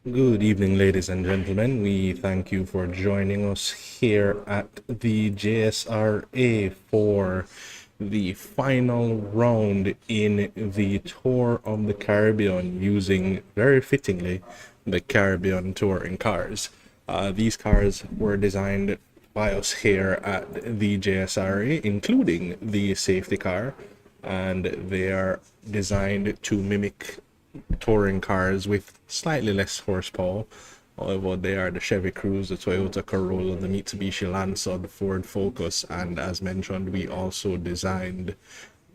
Good evening, ladies and gentlemen. We thank you for joining us here at the JSRA for the final round in the Tour of the Caribbean using, very fittingly, the Caribbean Touring cars. These cars were designed by us here at the JSRA, including the safety car, and they are designed to mimic touring cars with slightly less horsepower. However, they are the Chevy Cruze, the Toyota Corolla, the Mitsubishi Lancer, the Ford Focus, and as mentioned, we also designed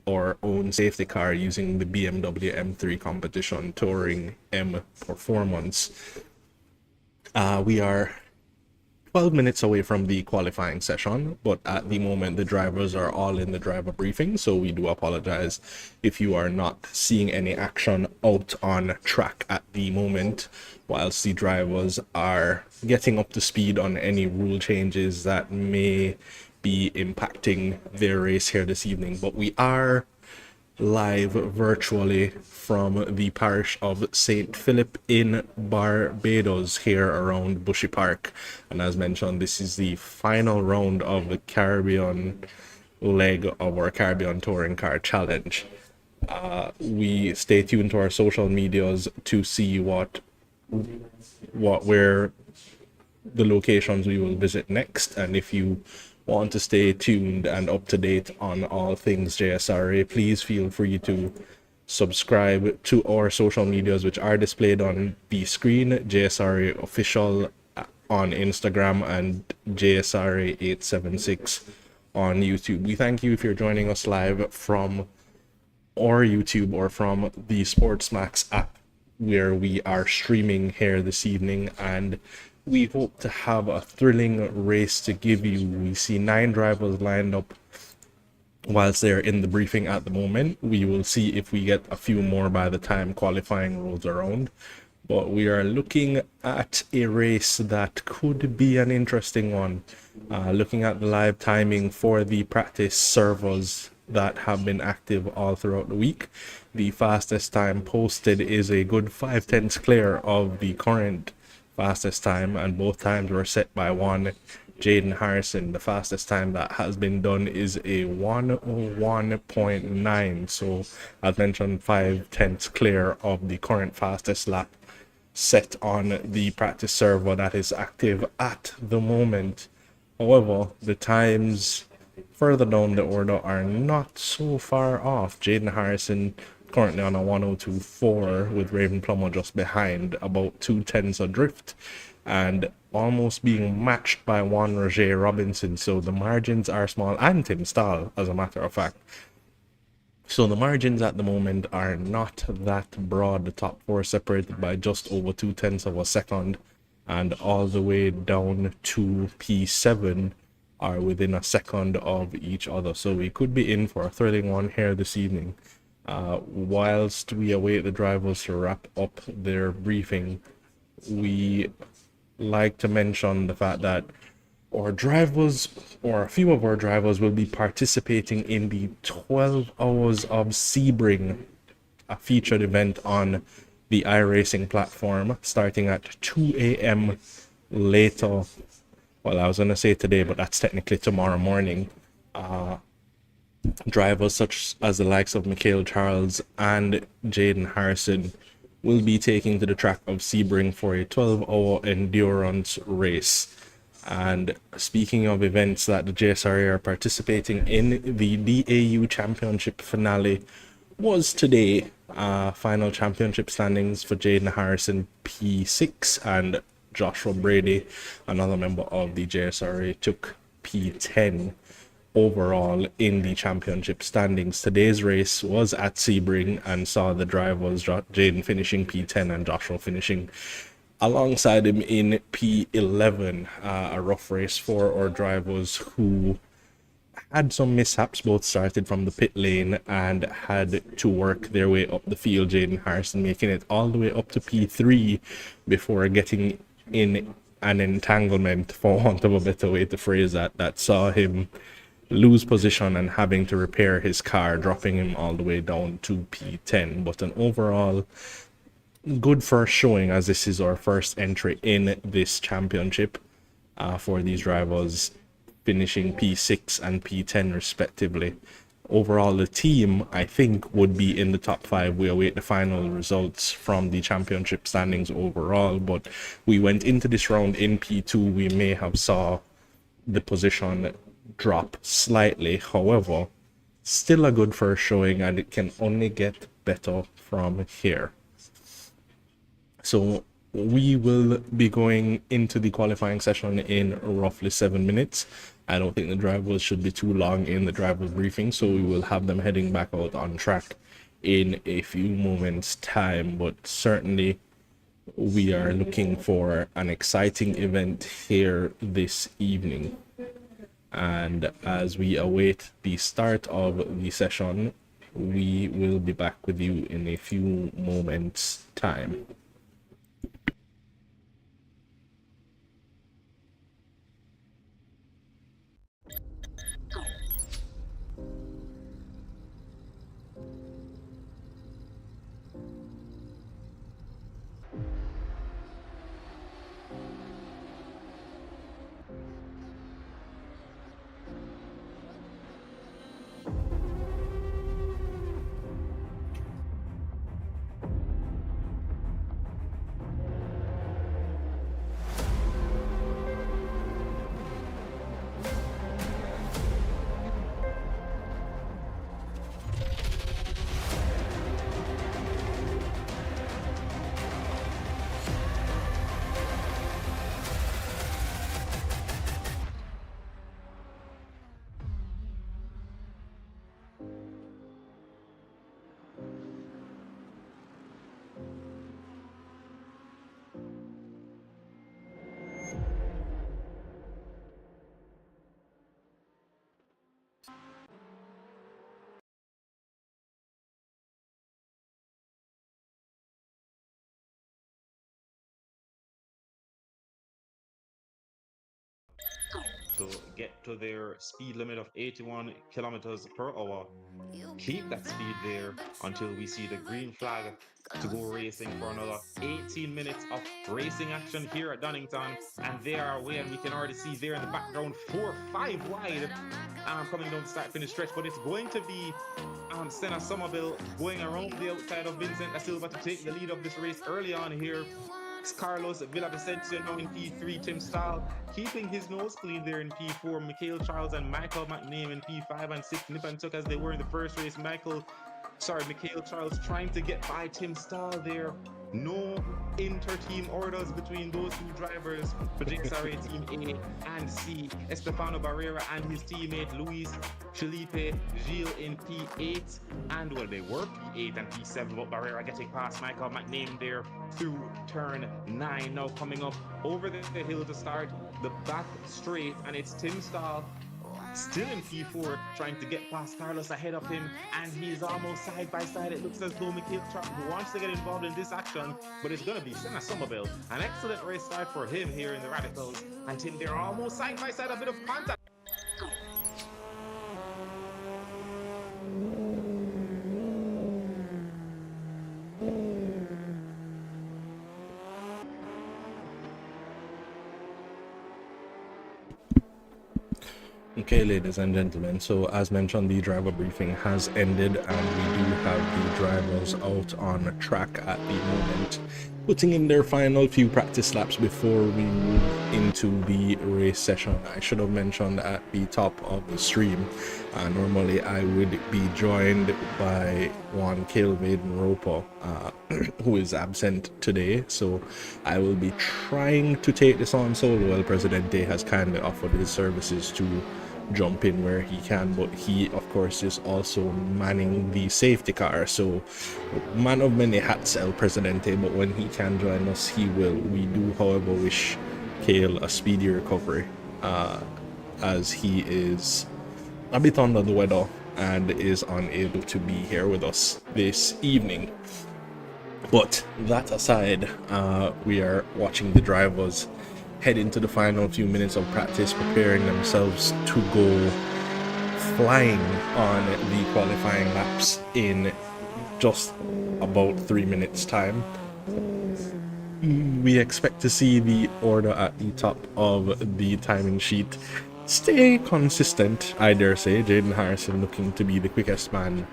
our own safety car using the BMW M3 Competition Touring M Performance. We are 12 minutes away from the qualifying session, but at the moment the drivers are all in the driver briefing, so we do apologize if you are not seeing any action out on track at the moment, whilst the drivers are getting up to speed on any rule changes that may be impacting their race here this evening. But we are live virtually from the parish of St. Philip in Barbados here around Bushy Park. And as mentioned, this is the final round of the Caribbean leg of our Caribbean Touring Car Challenge. We stay tuned to our social medias to see where the locations we will visit next, and if you want to stay tuned and up to date on all things JSRA, please feel free to subscribe to our social medias, which are displayed on the screen: JSRA official on Instagram and JSRA 876 on YouTube. We thank you if you're joining us live from our YouTube or from the Sportsmax app, where we are streaming here this evening, and we hope to have a thrilling race to give you. We see 9 drivers lined up whilst they're in the briefing at the moment. We will see if we get a few more by the time qualifying rolls around. But we are looking at a race that could be an interesting one. Looking at the live timing for the practice servers that have been active all throughout the week, the fastest time posted is a good 5/10 clear of the current fastest time, and both times were set by one Jaden Harrison. The fastest time that has been done is a 1:01.9, so as mentioned, 5/10 clear of the current fastest lap set on the practice server that is active at the moment. However, the times further down the order are not so far off. Jaden Harrison currently on a 1:02.4 with Raven Plummer just behind, about 2/10 adrift, and almost being matched by Juan Roger Robinson. So the margins are small, and Tim Stahl, as a matter of fact. So the margins at the moment are not that broad. The top 4 separated by just over 2/10 of a second, and all the way down to P7 are within a second of each other. So we could be in for a thrilling one here this evening. Whilst we await the drivers to wrap up their briefing, we like to mention the fact that our drivers, or a few of our drivers, will be participating in the 12 Hours of Sebring, a featured event on the iRacing platform, starting at 2 a.m. later. Well, I was going to say today, but that's technically tomorrow morning. Drivers such as the likes of Mikhail Charles and Jaden Harrison will be taking to the track of Sebring for a 12-hour endurance race. And speaking of events that the JSRA are participating in, the DAU Championship finale was today. Final championship standings for Jaden Harrison, P6, and Joshua Brady, another member of the JSRA, took P10 overall in the championship standings. Today's race was at Sebring and saw the drivers Jaden finishing P10 and Joshua finishing alongside him in P11. A rough race for our drivers who had some mishaps. Both started from the pit lane and had to work their way up the field. Jaden Harrison making it all the way up to P3 before getting in an entanglement, for want of a better way to phrase that saw him lose position and having to repair his car, dropping him all the way down to P10. But an overall good first showing, as this is our first entry in this championship for these drivers, finishing P6 and P10 respectively. Overall, the team, I think, would be in the top 5. We await the final results from the championship standings overall, but we went into this round in P2. We may have saw the position drop slightly. However, still a good first showing, and it can only get better from here. So we will be going into the qualifying session in roughly 7 minutes. I don't think the drivers should be too long in the driver's briefing, so we will have them heading back out on track in a few moments time. But certainly we are looking for an exciting event here this evening. And as we await the start of the session, we will be back with you in a few moments time. To get to their speed limit of 81 kilometers per hour. Keep that speed there until we see the green flag to go racing for another 18 minutes of racing action here at Donington. And they are away, and we can already see there in the background 4-5 wide coming down the start finish stretch. But it's going to be Senna Somerville going around the outside of Vincent da Silva to take the lead of this race early on here. Carlos Villavicencio now in P3, Tim Stahl keeping his nose clean there in P4, Mikhail Charles and Michael McName in P5 and 6, nip and tuck as they were in the first race. Mikhail Charles trying to get by Tim Stahl there. No inter-team orders between those two drivers for JSRA Team A and C. Estefano Barrera and his teammate Luis Felipe Gil in P8, and well, they were P8 and P7, but Barrera getting past Michael McName there through turn 9. Now coming up over the hill to start the back straight, and it's Tim Stahl still in P4 trying to get past Carlos ahead of him, and he's almost side by side. It looks as though Mikhail Charles wants to get involved in this action, but it's going to be Senna Somerville. An excellent race start for him here in the Radicals, and Tim, they're almost side by side, a bit of contact. Okay, ladies and gentlemen, so as mentioned, the driver briefing has ended, and we do have the drivers out on track at the moment, putting in their final few practice laps before we move into the race session. I should have mentioned at the top of the stream, normally I would be joined by one Vaden Roper, who is absent today, so I will be trying to take this on solo. El Presidente has kindly offered his services to jump in where he can, but he of course is also manning the safety car, so man of many hats, El Presidente, but when he can join us, he will. We do however wish Kale a speedy recovery, as he is a bit under the weather and is unable to be here with us this evening. But that aside, we are watching the drivers head into the final few minutes of practice, preparing themselves to go flying on the qualifying laps in just about 3 minutes time. we expect to see the order at the top of the timing sheet stay consistent, I dare say. Jaden Harrison looking to be the quickest man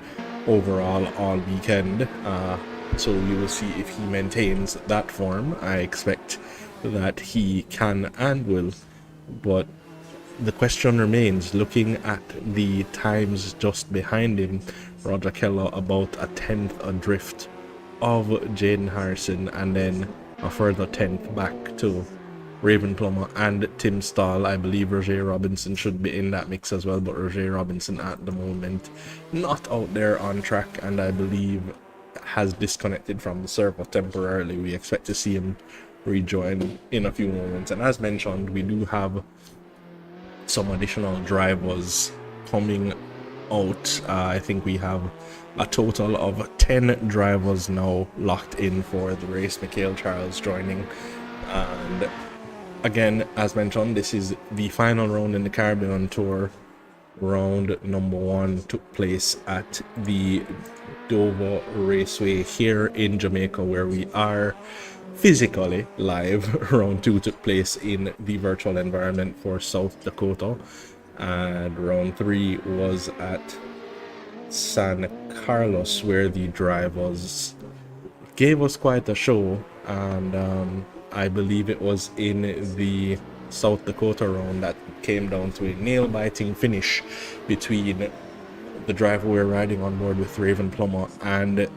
overall all weekend. So we will see if he maintains that form. I expect that he can and will, but the question remains, looking at the times just behind him, Roger Keller about a tenth adrift of Jaden Harrison, and then a further tenth back to Raven Plummer and Tim Stahl. I believe Roger Robinson should be in that mix as well, but Roger Robinson at the moment not out there on track, and I believe has disconnected from the server temporarily. We expect to see him rejoin in a few moments. And as mentioned, we do have some additional drivers coming out. I think we have a total of 10 drivers now locked in for the race. Mikhail Charles joining, and again, as mentioned, this is the final round in the Caribbean Tour. Round number 1 took place at the Dover Raceway here in Jamaica, where we are physically live. Round 2 took place in the virtual environment for South Dakota, and round 3 was at San Carlos, where the drivers gave us quite a show. And I believe it was in the South Dakota round that came down to a nail-biting finish between the driver we're riding on board with, Raven Plummer, and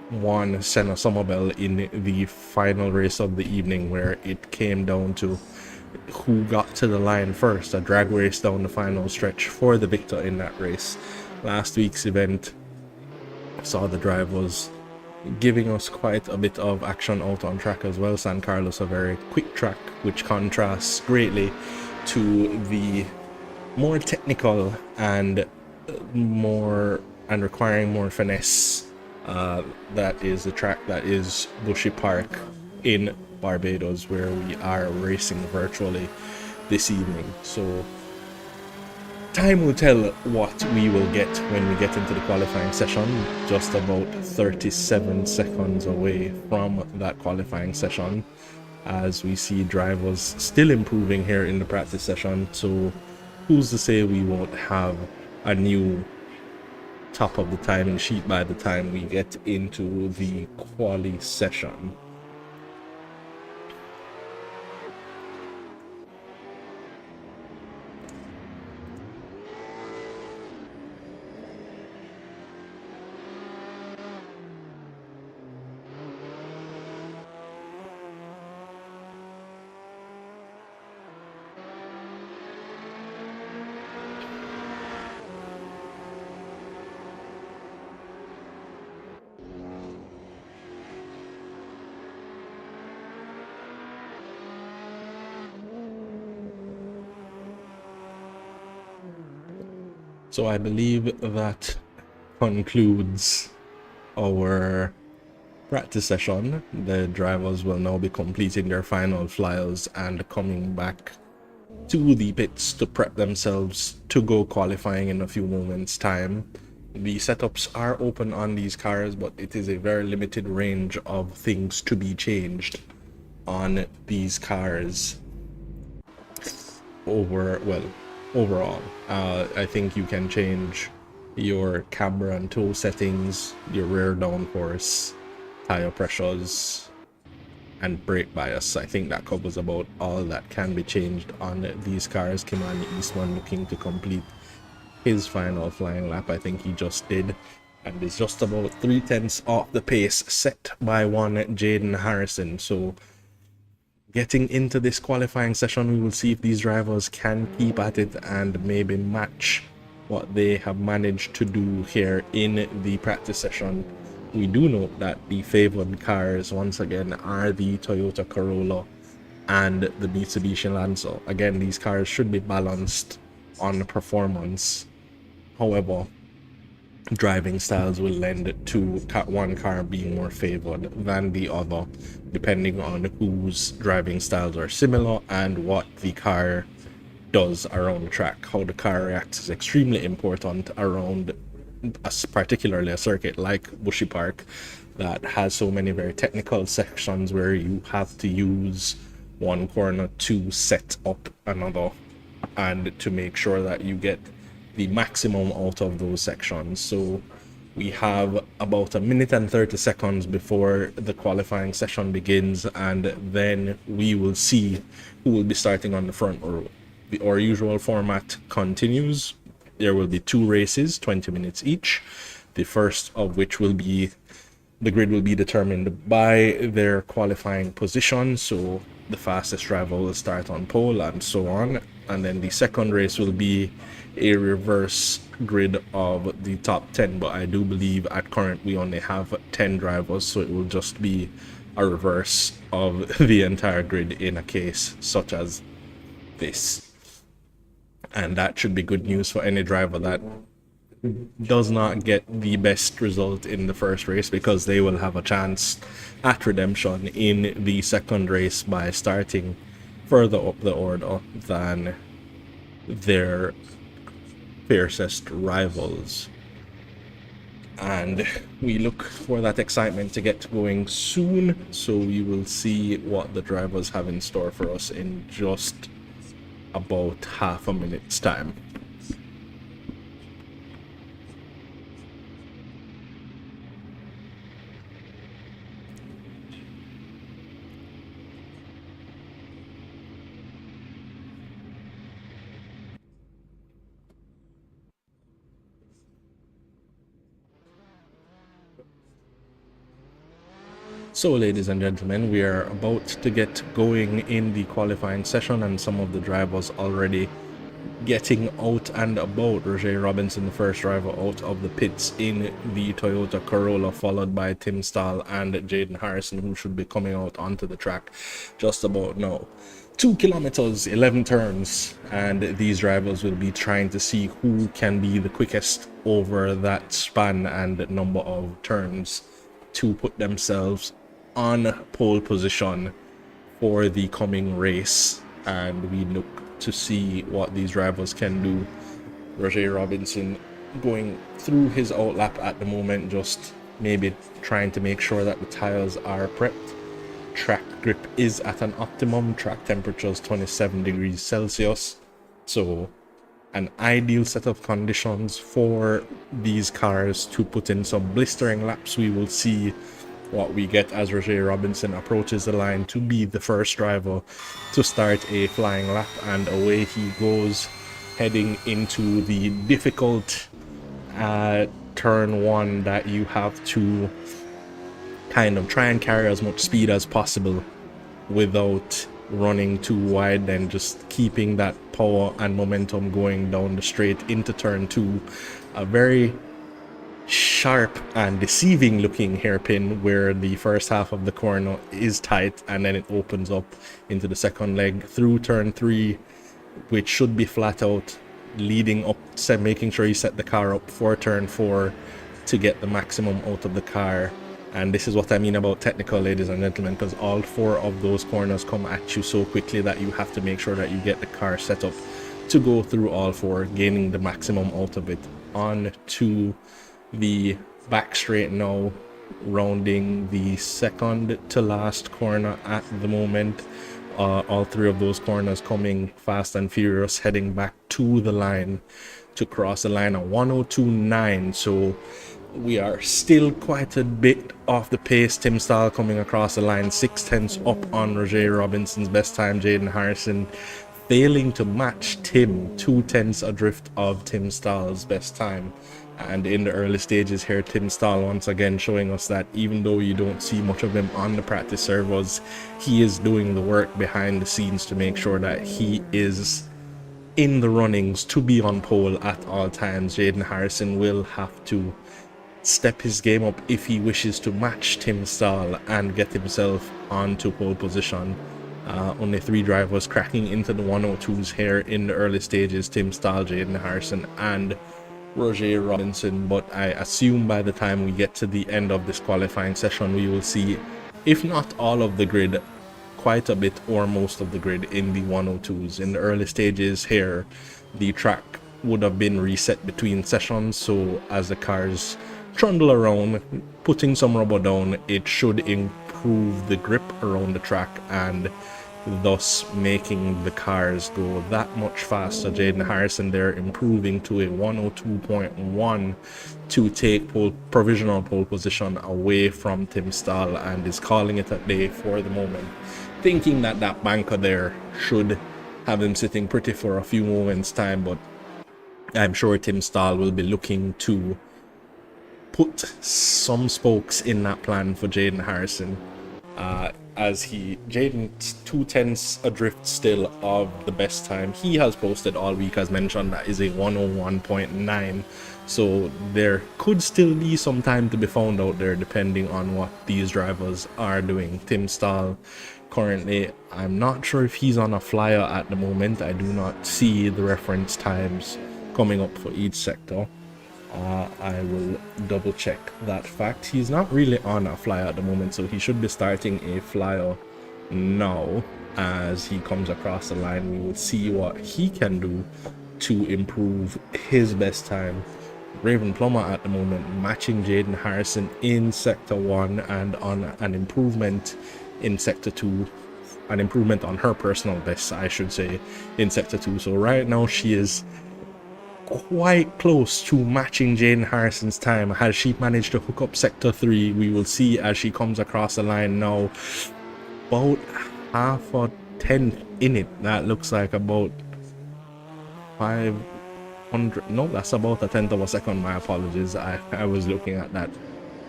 one Senna Somerville in the final race of the evening, where it came down to who got to the line first, a drag race down the final stretch for the victor in that race. Last week's event saw the drivers giving us quite a bit of action out on track as well. San Carlos, a very quick track, which contrasts greatly to the more technical and requiring more finesse that is the track that is Bushy Park in Barbados, where we are racing virtually this evening. So time will tell what we will get when we get into the qualifying session. Just about 37 seconds away from that qualifying session, as we see drivers still improving here in the practice session. So who's to say we won't have a new top of the timing sheet by the time we get into the quali session. So I believe that concludes our practice session. The drivers will now be completing their final flyers and coming back to the pits to prep themselves to go qualifying in a few moments' time. The setups are open on these cars, but it is a very limited range of things to be changed on these cars overall. I think you can change your camber and tow settings, your rear downforce, tire pressures, and brake bias. I think that covers about all that can be changed on these cars. Kimani Eastman looking to complete his final flying lap. I think he just did, and is just about 3/10 off the pace set by one Jaden Harrison. So getting into this qualifying session, we will see if these drivers can keep at it and maybe match what they have managed to do here in the practice session. We do note that the favored cars once again are the Toyota Corolla and the Mitsubishi Lancer. Again, these cars should be balanced on performance. However, driving styles will lend to one car being more favored than the other, depending on whose driving styles are similar and what the car does around the track. How the car reacts is extremely important around particularly a circuit like Bushy Park, that has so many very technical sections where you have to use one corner to set up another and to make sure that you get the maximum out of those sections. So we have about a minute and 30 seconds before the qualifying session begins, and then we will see who will be starting on the front row. Our usual format continues. There will be 2 races, 20 minutes each. The first of which will be, the grid will be determined by their qualifying position. So the fastest driver will start on pole and so on. And then the second race will be a reverse grid of the top 10. But I do believe at current we only have 10 drivers. So it will just be a reverse of the entire grid in a case such as this. And that should be good news for any driver that does not get the best result in the first race, because they will have a chance at redemption in the second race by starting further up the order than their fiercest rivals. And we look for that excitement to get going soon, so we will see what the drivers have in store for us in just about half a minute's time. So ladies and gentlemen, we are about to get going in the qualifying session, and some of the drivers already getting out and about. Roger Robinson, the first driver out of the pits in the Toyota Corolla, followed by Tim Stahl and Jaden Harrison, who should be coming out onto the track just about now. 2 kilometers, 11 turns, and these drivers will be trying to see who can be the quickest over that span and number of turns to put themselves on pole position for the coming race. And we look to see what these drivers can do. Roger Robinson going through his outlap at the moment, just maybe trying to make sure that the tires are prepped. Track grip is at an optimum. Track temperature is 27 degrees Celsius, so an ideal set of conditions for these cars to put in some blistering laps. We will see what we get as Roger Robinson approaches the line to be the first driver to start a flying lap, and away he goes, heading into the difficult turn 1 that you have to kind of try and carry as much speed as possible without running too wide, and just keeping that power and momentum going down the straight into turn 2. A very sharp and deceiving looking hairpin where the first half of the corner is tight and then it opens up into the second leg through turn 3, which should be flat out, leading up, making sure you set the car up for turn 4 to get the maximum out of the car. And this is what I mean about technical, ladies and gentlemen, because all 4 of those corners come at you so quickly that you have to make sure that you get the car set up to go through all 4, gaining the maximum out of it. On to the back straight now, rounding the second to last corner at the moment. All 3 of those corners coming fast and furious, heading back to the line to cross the line at 102.9. So we are still quite a bit off the pace. Tim Stahl coming across the line 0.6 up on Roger Robinson's best time. Jaden Harrison failing to match Tim, 0.2 adrift of Tim Stahl's best time. And in the early stages here, Tim Stahl once again showing us that even though you don't see much of him on the practice servos, he is doing the work behind the scenes to make sure that he is in the runnings to be on pole at all times. Jaden Harrison will have to step his game up if he wishes to match Tim Stahl and get himself onto pole position. Only 3 drivers cracking into the 102s here in the early stages: Tim Stahl, Jaden Harrison and Roger Robinson. But I assume by the time we get to the end of this qualifying session, we will see, if not all of the grid, quite a bit or most of the grid in the 102s. In the early stages here, the track would have been reset between sessions, so as the cars trundle around, putting some rubber down. It should improve the grip around the track and thus making the cars go that much faster. Jaden Harrison there improving to a 102.1 to take provisional pole position away from Tim Stahl, and is calling it a day for the moment, thinking that that banker there should have him sitting pretty for a few moments time, but I'm sure Tim Stahl will be looking to put some spokes in that plan for Jaden Harrison, as Jaden 2/10 adrift still of the best time he has posted all week. As mentioned, that is a 101.9, so there could still be some time to be found out there depending on what these drivers are doing. Tim Stahl currently, I'm not sure if he's on a flyer at the moment. I do not see the reference times coming up for each sector. I will double check that fact. He's not really on a flyer at the moment, so he should be starting a flyer now. As he comes across the line, we will see what he can do to improve his best time. Raven Plummer at the moment matching Jaden Harrison in sector 1 and on an improvement in sector 2, an improvement on her personal best, I should say, in sector 2. So right now she is quite close to matching Jaden Harrison's time. Has she managed to hook up sector 3? We will see as she comes across the line now. About half a tenth in it. That looks like about 500. No, that's about a tenth of a second. My apologies. I was looking at that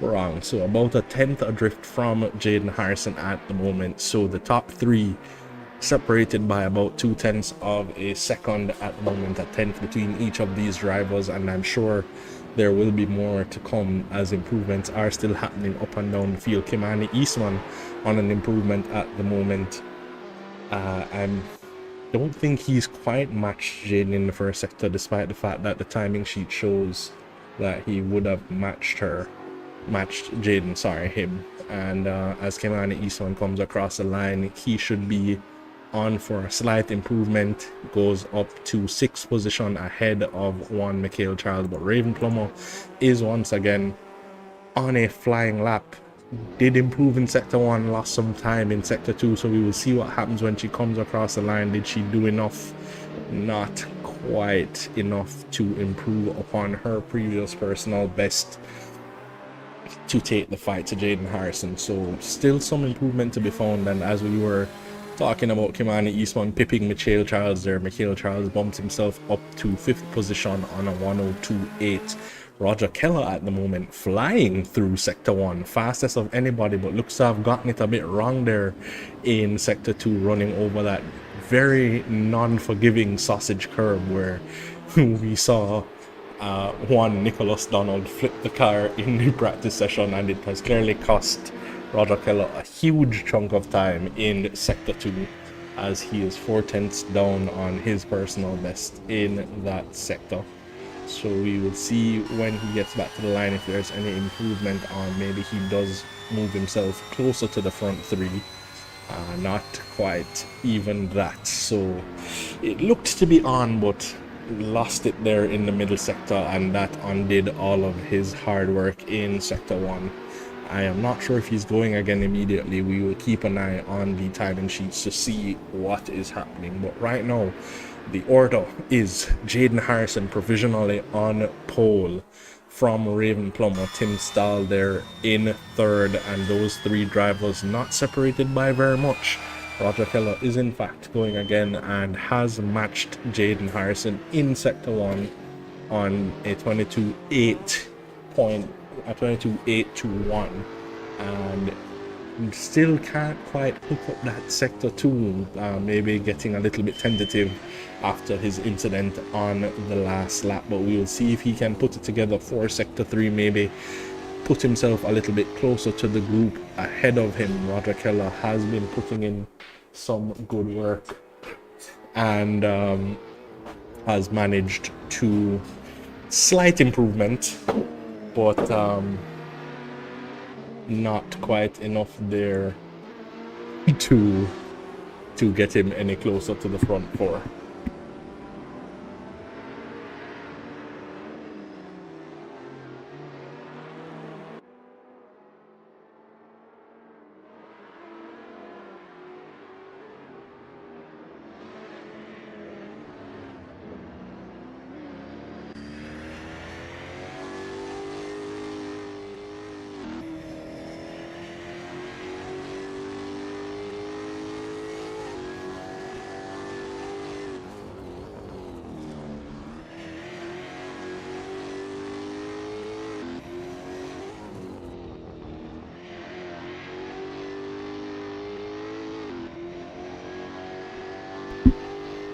wrong. So about a tenth adrift from Jaden Harrison at the moment. So the top 3 separated by about 2/10 of a second at the moment, a tenth between each of these drivers, and I'm sure there will be more to come as improvements are still happening up and down the field. Kimani Eastman on an improvement at the moment. I don't think he's quite matched Jaden in the first sector, despite the fact that the timing sheet shows that he would have matched Jaden, him. And as Kimani Eastman comes across the line, he should be on for a slight improvement, goes up to 6th position ahead of one Mikhail Charles. But Raven Plummer is once again on a flying lap. Did improve in sector 1, lost some time in sector 2, so we will see what happens when she comes across the line. Did she do enough? Not quite enough to improve upon her previous personal best to take the fight to Jaden Harrison. So still some improvement to be found, and as we were talking about Kimani Eastman pipping Mikhail Charles there, Mikhail Charles bumps himself up to 5th position on a 102.8. Roger Keller at the moment flying through sector 1, fastest of anybody, but looks to have gotten it a bit wrong there in sector 2, running over that very non-forgiving sausage curb where we saw one Nicholas Donald flip the car in the practice session, and it has clearly cost Roger Keller a huge chunk of time in sector 2, as he is 4/10 down on his personal best in that sector. So we will see when he gets back to the line if there's any improvement on, maybe he does move himself closer to the front 3. Not quite even that. So it looked to be on, but lost it there in the middle sector, and that undid all of his hard work in sector 1. I am not sure if he's going again immediately. We will keep an eye on the timing sheets to see what is happening. But right now, the order is Jaden Harrison provisionally on pole from Raven Plummer, Tim Stahl there in 3rd, and those 3 drivers not separated by very much. Roger Keller is in fact going again and has matched Jaden Harrison in sector 1 on a 22.8 to 1, and still can't quite hook up that sector 2, maybe getting a little bit tentative after his incident on the last lap, but we will see if he can put it together for sector 3, maybe put himself a little bit closer to the group ahead of him. Roger Keller has been putting in some good work and has managed to slight improvement, but not quite enough there to get him any closer to the front 4.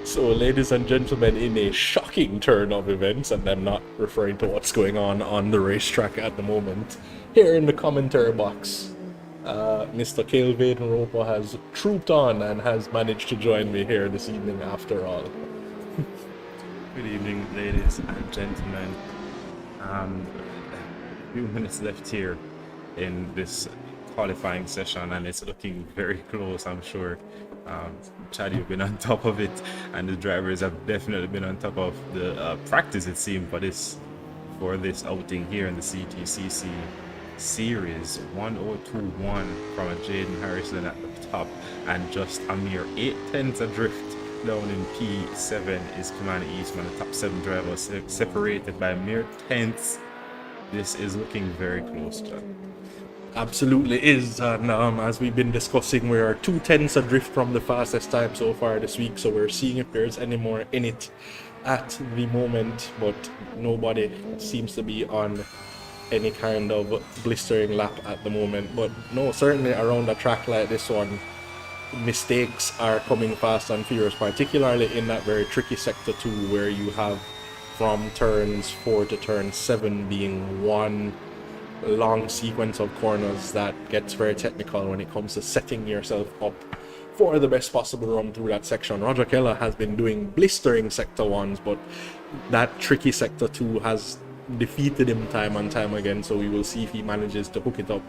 So, ladies and gentlemen, in a shocking turn of events, and I'm not referring to what's going on the racetrack at the moment, here in the commentary box, Mr. Kelvin Roper has trooped on and has managed to join me here this evening after all. Good evening, ladies and gentlemen. A few minutes left here in this qualifying session, and it's looking very close, I'm sure. Chad, you've been on top of it, and the drivers have definitely been on top of the practice, it seemed, for this outing here in the CTCC series. 1021 from a Jaden Harrison at the top, and just a mere 8/10 adrift down in P7 is Commander Eastman. The top 7 drivers separated by mere tenths. This is looking very close, Chad. Absolutely is, and as we've been discussing, we are 2/10 adrift from the fastest time so far this week, so we're seeing if there's any more in it at the moment, but nobody seems to be on any kind of blistering lap at the moment. But no, certainly around a track like this one, mistakes are coming fast and furious, particularly in that very tricky sector 2, where you have from turns 4 to turn 7 being one long sequence of corners that gets very technical when it comes to setting yourself up for the best possible run through that section. Roger Keller has been doing blistering sector 1s, but that tricky sector 2 has defeated him time and time again, so we will see if he manages to hook it up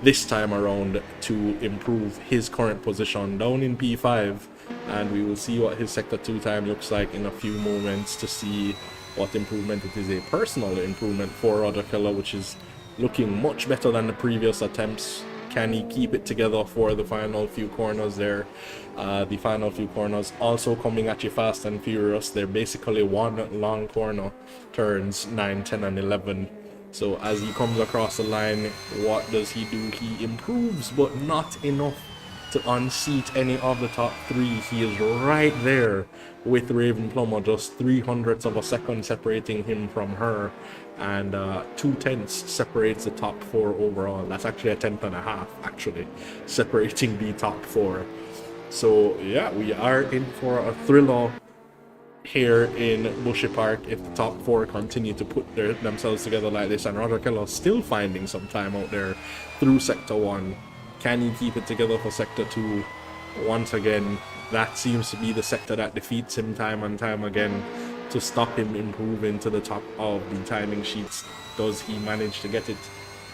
this time around to improve his current position down in P5, and we will see what his sector 2 time looks like in a few moments to see what improvement it is. A personal improvement for Roger Keller, which is looking much better than the previous attempts. Can he keep it together for the final few corners there? The final few corners also coming at you fast and furious. They're basically one long corner, turns 9, 10, and 11. So as he comes across the line, what does he do? He improves, but not enough to unseat any of the top 3. He is right there with Raven Plummer, just 0.03 of a second separating him from her, and 0.2 separates the top 4 overall. That's actually a 10.5 actually separating the top 4. So yeah, we are in for a thriller here in Bushy Park if the top 4 continue to put themselves together like this, and Roger Keller still finding some time out there through sector 1. Can he keep it together for sector 2? Once again, that seems to be the sector that defeats him time and time again to stop him improving to the top of the timing sheets. Does he manage to get it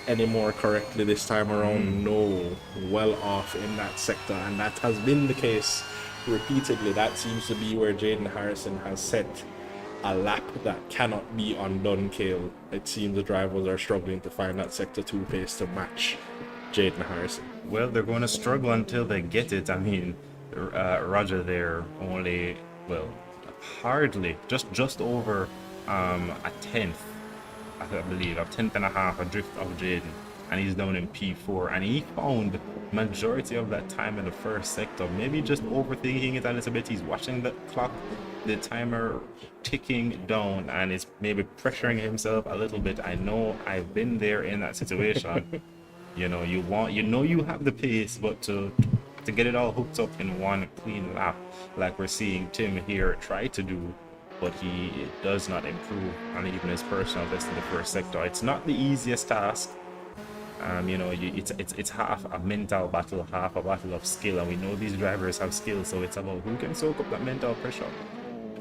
any more correctly this time around? No, well off in that sector, and that has been the case repeatedly. That seems to be where Jaden Harrison has set a lap that cannot be undone, Cale. It seems the drivers are struggling to find that sector 2 pace to match Jaden Harrison. Well, they're going to struggle until they get it. I mean, Roger there only, well, hardly, just over a tenth, I believe, a 10.5 adrift of Jaden, and he's down in P4, and he found majority of that time in the first sector, maybe just overthinking it a little bit. He's watching the clock, the timer ticking down, and it's maybe pressuring himself a little bit. I know I've been there in that situation. You know, you have the pace, but to get it all hooked up in one clean lap, like we're seeing Tim here try to do, but he does not improve on even his personal best in the first sector. It's not the easiest task. You know, it's half a mental battle, half a battle of skill, and we know these drivers have skill, so it's about who can soak up that mental pressure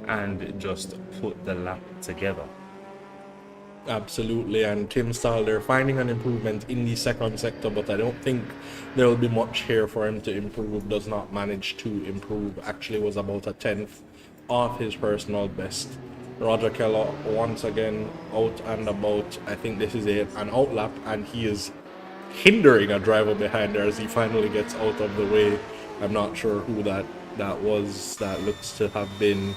and just put the lap together. Absolutely, and Tim Stahl, they're finding an improvement in the second sector, but I don't think there will be much here for him to improve. Does not manage to improve. Actually was about a 10th off his personal best. Roger Keller once again out and about. I think this is an outlap, and he is hindering a driver behind there as he finally gets out of the way. I'm not sure who that was. That looks to have been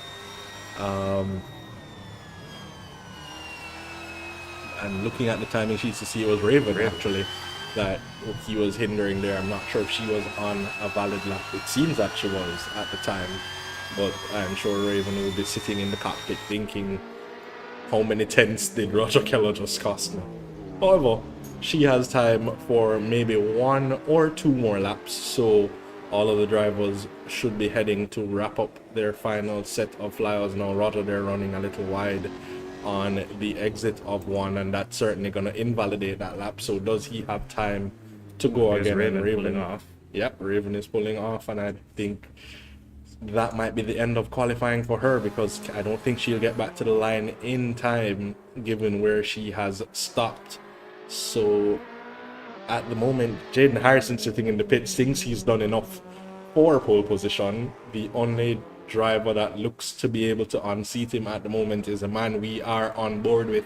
and looking at the timing sheets to see it was Raven actually that he was hindering there. I'm not sure if she was on a valid lap. It seems that she was at the time, but I'm sure Raven will be sitting in the cockpit thinking, how many tenths did Roger Keller just cost me? However, she has time for maybe 1 or 2 more laps, so all of the drivers should be heading to wrap up their final set of flyovers now. Rather, they're running a little wide on the exit of one, and that's certainly going to invalidate that lap. So does he have time to go There's again? Raven And Raven, pulling off. Yep, Raven is pulling off, and I think that might be the end of qualifying for her, because I don't think she'll get back to the line in time given where she has stopped. So at the moment, Jaden Harrison sitting in the pits thinks he's done enough for pole position. The only driver that looks to be able to unseat him at the moment is a man we are on board with,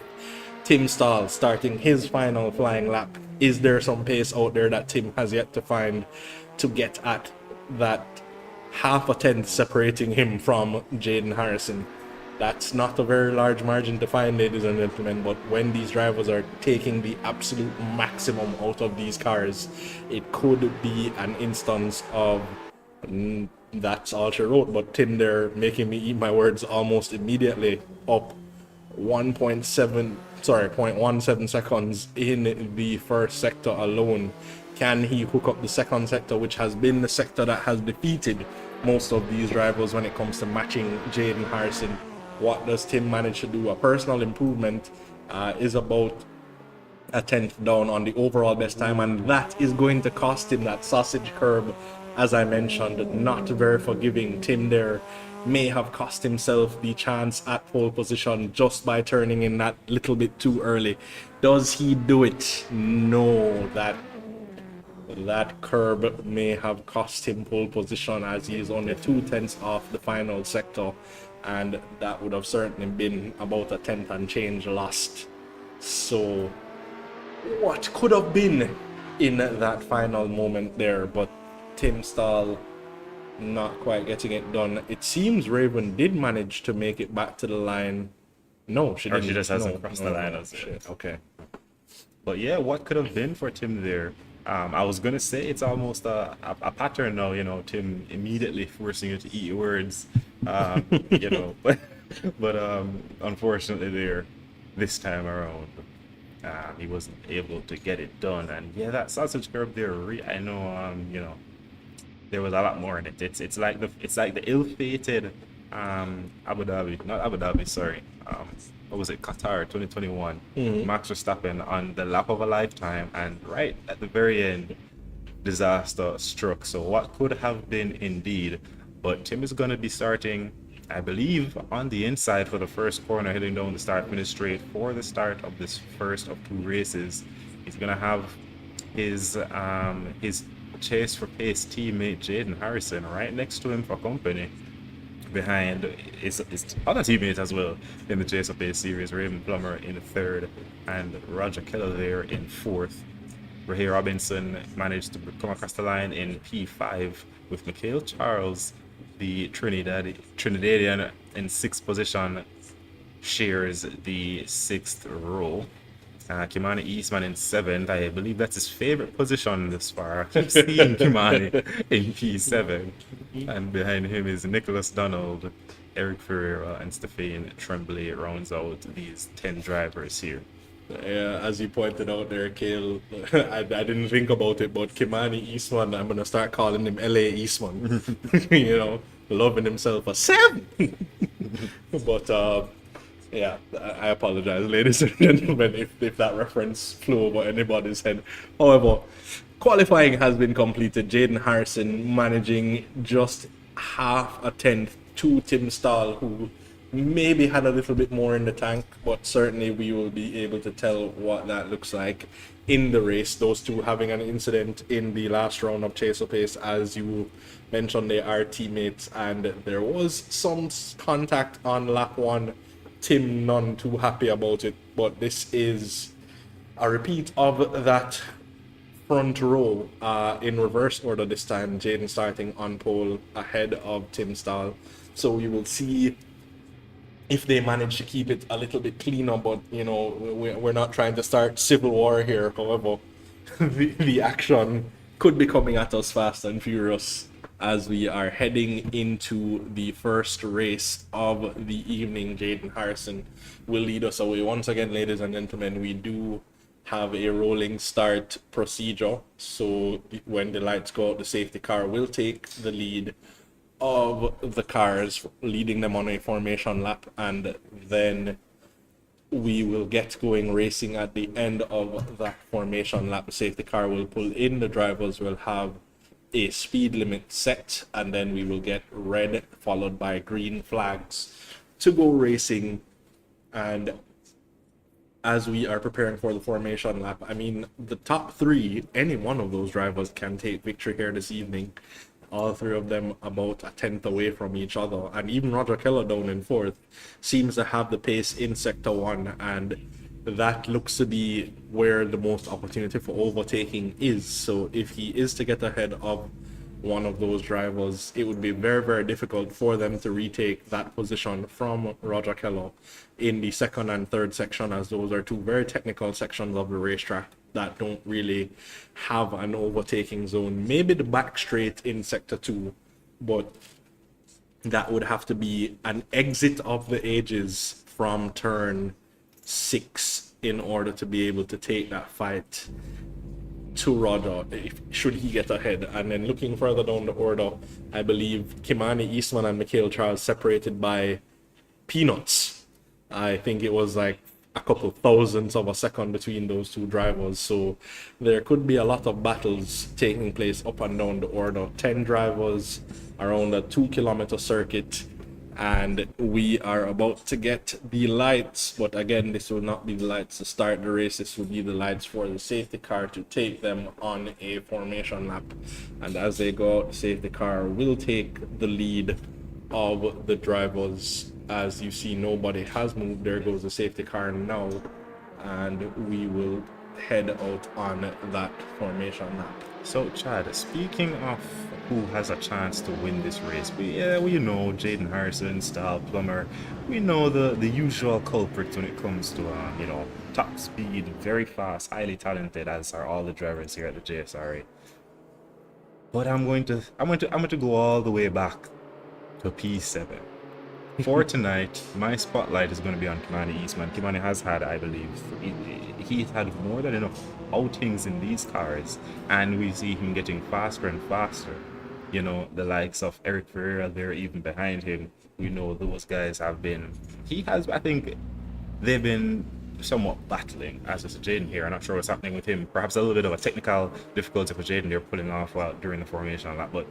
Tim Stahl, starting his final flying lap. Is there some pace out there that Tim has yet to find to get at that half a tenth separating him from Jaden Harrison? That's not a very large margin to find, ladies and gentlemen, but when these drivers are taking the absolute maximum out of these cars, it could be an instance of that's all she wrote. But Tim there making me eat my words almost immediately, up 0.17 seconds in the first sector alone. Can he hook up the second sector, which has been the sector that has defeated most of these drivers when it comes to matching Jaden Harrison? What does Tim manage to do? A personal improvement is about a tenth down on the overall best time, and that is going to cost him that sausage curb. As I mentioned, not very forgiving. Tim there may have cost himself the chance at pole position just by turning in that little bit too early. Does he do it? No, that curb may have cost him pole position, as he is only 2/10 off the final sector, and that would have certainly been about a tenth and change lost. So what could have been in that final moment there, but Tim Stahl not quite getting it done. It seems Raven did manage to make it back to the line. No, she didn't. Or she just hasn't crossed the line. Shit. Okay. But yeah, what could have been for Tim there? I was gonna say it's almost a pattern now, you know, Tim immediately forcing you to eat your words, you know, but unfortunately there, this time around, he wasn't able to get it done. And yeah, that sausage curb there, I know, you know, there was a lot more in it. It's like the ill-fated Abu Dhabi, sorry. What was it? Qatar 2021. Max Verstappen on the lap of a lifetime, and right at the very end, disaster struck. So what could have been indeed, but Tim is going to be starting, I believe, on the inside for the first corner, heading down the start-finish straight for the start of this first of two races. He's going to have his chase for pace teammate Jaden Harrison right next to him for company, behind his other teammates as well in the chase for pace series, Raven Plummer in third and Roger Keller there in fourth. Rahe Robinson managed to come across the line in P5 with Mikhail Charles, the Trinidadian, in sixth position, shares the sixth row. Kimani Eastman in seventh. I believe that's his favorite position this far. I keep seeing Kimani in P7. And behind him is Nicholas Donald, Eric Ferreira, and Stephane Tremblay rounds out these 10 drivers here. Yeah, as you pointed out there, Kale, I didn't think about it, but Kimani Eastman, I'm going to start calling him LA Eastman. You know, loving himself a 7. But, yeah, I apologize, ladies and gentlemen, if that reference flew over anybody's head. However, qualifying has been completed. Jaden Harrison managing just half a tenth to Tim Stahl, who maybe had a little bit more in the tank, but certainly we will be able to tell what that looks like in the race. Those two having an incident in the last round of Chase or Pace, as you mentioned, they are teammates, and there was some contact on lap 1. Tim none too happy about it, but this is a repeat of that front row in reverse order this time. Jaden starting on pole ahead of Tim Stahl, so we will see if they manage to keep it a little bit cleaner. But you know, we're not trying to start civil war here. However, the action could be coming at us fast and furious as we are heading into the first race of the evening. Jaden Harrison will lead us away. Once again, ladies and gentlemen, we do have a rolling start procedure. So when the lights go out, the safety car will take the lead of the cars, leading them on a formation lap, and then we will get going racing at the end of that formation lap. The safety car will pull in, the drivers will have a speed limit set, and then we will get red followed by green flags to go racing. And as we are preparing for the formation lap, I mean, the top three, any one of those drivers can take victory here this evening. All three of them about a tenth away from each other. And even Roger Keller down in fourth seems to have the pace in Sector 1. And that looks to be where the most opportunity for overtaking is. So if he is to get ahead of one of those drivers, it would be very, very difficult for them to retake that position from Roger Keller in the second and third section, as those are two very technical sections of the racetrack that don't really have an overtaking zone. Maybe the back straight in Sector 2, but that would have to be an exit of the edges from turn 6 in order to be able to take that fight to Roger, should he get ahead. And then looking further down the order, I believe Kimani Eastman and Mikhail Charles separated by peanuts. I think it was like a couple thousandths of a second between those two drivers. So there could be a lot of battles taking place up and down the order. 10 drivers around a 2-kilometer circuit, and we are about to get the lights. But again, this will not be the lights to start the race. This will be the lights for the safety car to take them on a formation lap. And as they go out, the safety car will take the lead of the drivers. As you see, nobody has moved. There goes the safety car now, and we will head out on that formation lap. So, Chad, speaking of who has a chance to win this race, we know Jaden Harrison, Stahl, Plummer. We know the usual culprits when it comes to top speed, very fast, highly talented, as are all the drivers here at the JSRA. But I'm going to go all the way back to P7. For tonight, my spotlight is going to be on Kimani Eastman. Kimani has had, I believe, he's had more than enough outings in these cars, and we see him getting faster and faster. You know, the likes of Eric Ferreira there, even behind him. We know those guys have been. I think they've been somewhat battling, as is Jaden here. I'm not sure what's happening with him. Perhaps a little bit of a technical difficulty for Jaden they're pulling off during the formation and that. But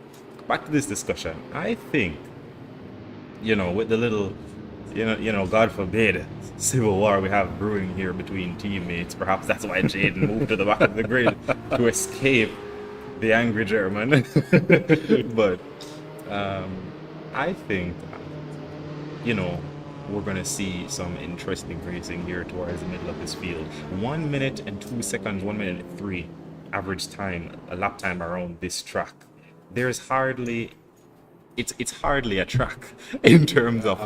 back to this discussion, I think, with the little, God forbid, civil war we have brewing here between teammates, perhaps that's why Jaden moved to the back of the grid to escape the angry German. But I think, we're going to see some interesting racing here towards the middle of this field. 1 minute and 2 seconds, 1 minute and 3 average time, a lap time around this track. There's hardly... It's hardly a track in terms of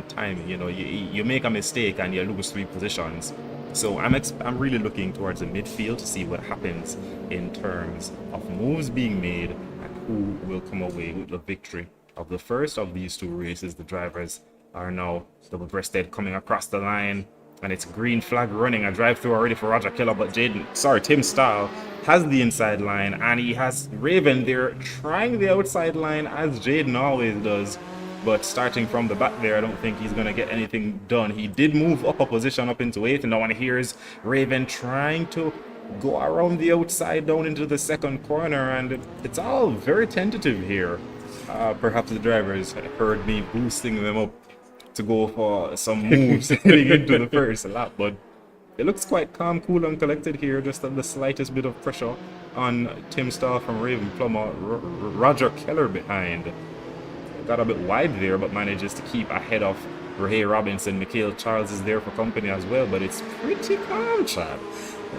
timing. You make a mistake and you lose 3 positions. So I'm really looking towards the midfield to see what happens in terms of moves being made and who will come away with the victory of the first of these 2 races. The drivers are now double-breasted coming across the line, and it's green flag running, a drive-through already for Roger Keller, but Tim Stahl has the inside line, and he has Raven there trying the outside line, as Jaden always does, but starting from the back there, I don't think he's going to get anything done. He did move up a position up into 8th, and now here's Raven trying to go around the outside down into the second corner, and it's all very tentative here. Perhaps the drivers heard me boosting them up to go for some moves heading into the first lap, but it looks quite calm, cool, and collected here. Just the slightest bit of pressure on Tim Stahl from Raven Plummer. Roger Keller behind. Got a bit wide there, but manages to keep ahead of Ray Robinson. Mikhail Charles is there for company as well, but it's pretty calm, Chad.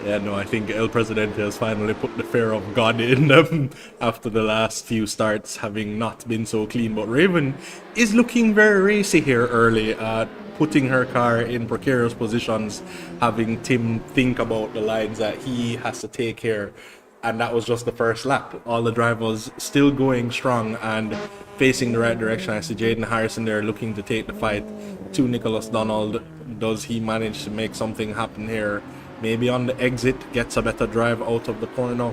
Yeah, no, I think El Presidente has finally put the fear of God in them after the last few starts having not been so clean. But Raven is looking very racy here early, putting her car in precarious positions, having Tim think about the lines that he has to take here. And that was just the first lap. All the drivers still going strong and facing the right direction. I see Jaden Harrison there looking to take the fight to Nicholas Donald. Does he manage to make something happen here? maybe on the exit, gets a better drive out of the corner,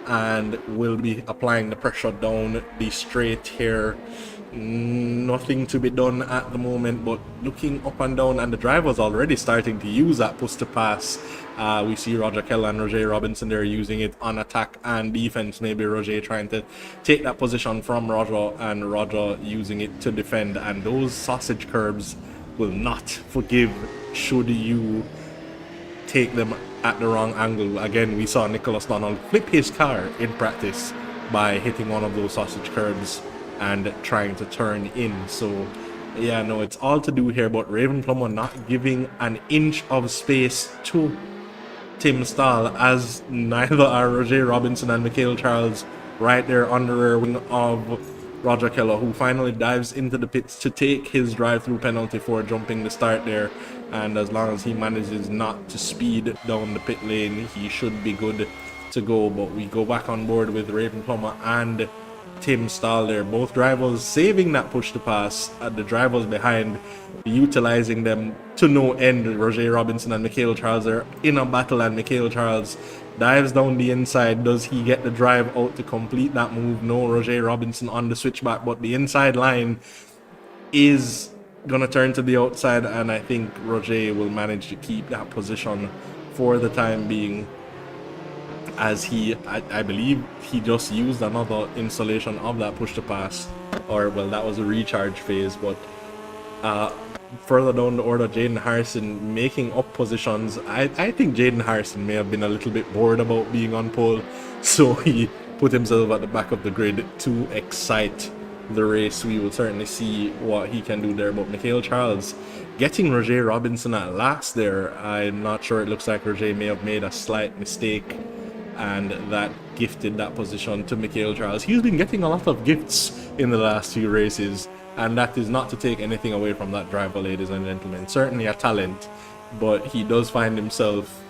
and will be applying the pressure down the straight here. Nothing to be done at the moment, but looking up and down, and the driver's already starting to use that push to pass. We see Roger Keller and Roger Robinson there using it on attack and defense. Maybe Roger trying to take that position from Roger, and Roger using it to defend. And those sausage curbs will not forgive should you take them at the wrong angle. Again, we saw Nicholas Donald flip his car in practice by hitting one of those sausage curbs and trying to turn in. So yeah, no, it's all to do here, but Raven Plummer not giving an inch of space to Tim Stahl, as neither are Roger Robinson and Mikhail Charles right there on the rear wing of Roger Keller, who finally dives into the pits to take his drive-through penalty for jumping the start there. And as long as he manages not to speed down the pit lane, he should be good to go. But we go back on board with Raven Plummer and Tim Stahl there, both drivers saving that push to pass, the drivers behind utilizing them to no end. Roger Robinson and Mikhail Charles are in a battle, and Mikhail Charles dives down the inside. Does he get the drive out to complete that move? No, Roger Robinson on the switchback, but the inside line is gonna turn to the outside, and I think Roger will manage to keep that position for the time being, as I believe he just used another installation of that push to pass, or well, that was a recharge phase. But further down the order, Jaden Harrison making up positions. I think Jaden Harrison may have been a little bit bored about being on pole, so he put himself at the back of the grid to excite the race. We will certainly see what he can do there. But Mikhail Charles getting Roger Robinson at last there. I'm not sure, it looks like Roger may have made a slight mistake, and that gifted that position to Mikhail Charles. He's been getting a lot of gifts in the last few races, and that is not to take anything away from that driver, ladies and gentlemen. Certainly a talent, but he does find himself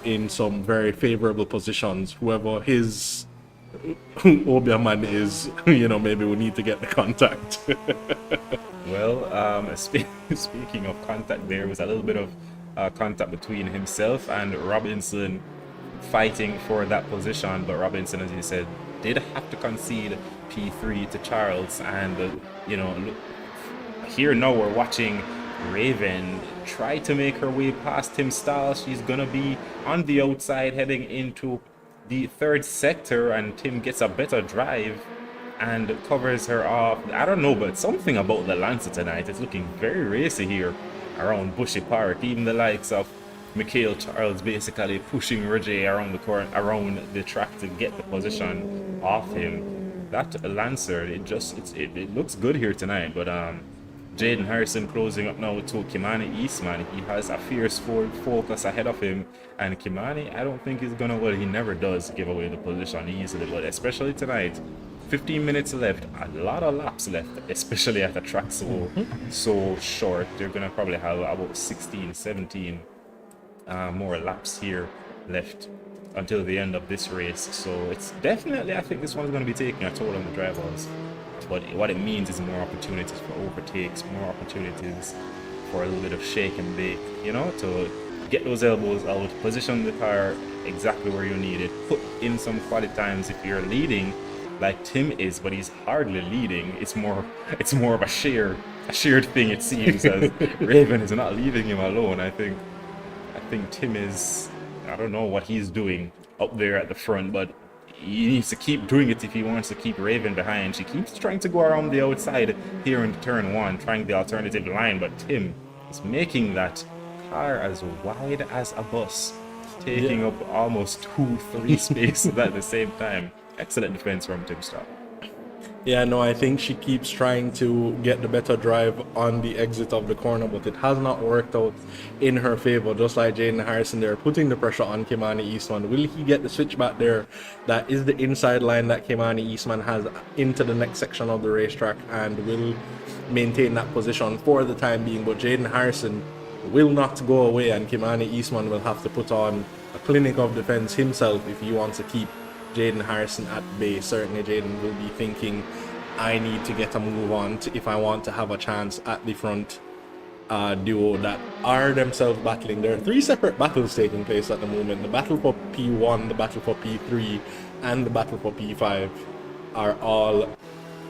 in some very favorable positions. Whoever his Obia man is, you know, maybe we need to get the contact. Well, speaking of contact, there was a little bit of contact between himself and Robinson, fighting for that position, but Robinson, as you said, did have to concede P3 to Charles. And you know, look, here now we're watching Raven try to make her way past Tim Stahl. She's gonna be on the outside heading into the third sector, and Tim gets a better drive and covers her off. I don't know, but something about the Lancer tonight is looking very racy here around Bushy Park. Even the likes of Mikhail Charles basically pushing Roger around the corner, around the track to get the position off him. That Lancer, it looks good here tonight. But Jaden Harrison closing up now to Kimani Eastman. He has a fierce forward focus ahead of him, and Kimani, I don't think he's gonna, well, he never does give away the position easily, but especially tonight. 15 minutes left, a lot of laps left, especially at a track so short. They're gonna probably have about 16, 17 more laps here left until the end of this race. So it's definitely, I think this one's going to be taking a toll on the drivers, but what it means is more opportunities for overtakes, more opportunities for a little bit of shake and bake, you know, to get those elbows out, position the car exactly where you need it, put in some quality times. If you're leading like Tim is, but he's hardly leading, it's more of a shared thing, it seems, as Raven is not leaving him alone. I think Tim is, I don't know what he's doing up there at the front, but he needs to keep doing it if he wants to keep Raven behind. She keeps trying to go around the outside here in turn one, trying the alternative line, but Tim is making that car as wide as a bus, taking up almost 2-3 spaces at the same time. Excellent defense from Tim Stahl. Yeah, no, I think she keeps trying to get the better drive on the exit of the corner, but it has not worked out in her favor. Just like Jaden Harrison there, putting the pressure on Kimani Eastman. Will he get the switch back there? That is the inside line that Kimani Eastman has into the next section of the racetrack, and will maintain that position for the time being. But Jaden Harrison will not go away, and Kimani Eastman will have to put on a clinic of defense himself if he wants to keep Jaden Harrison at bay. Certainly Jaden will be thinking, I need to get a move on if I want to have a chance at the front. duo that are themselves battling. There are three separate battles taking place at the moment. The battle for P1, the battle for P3, and the battle for P5 are all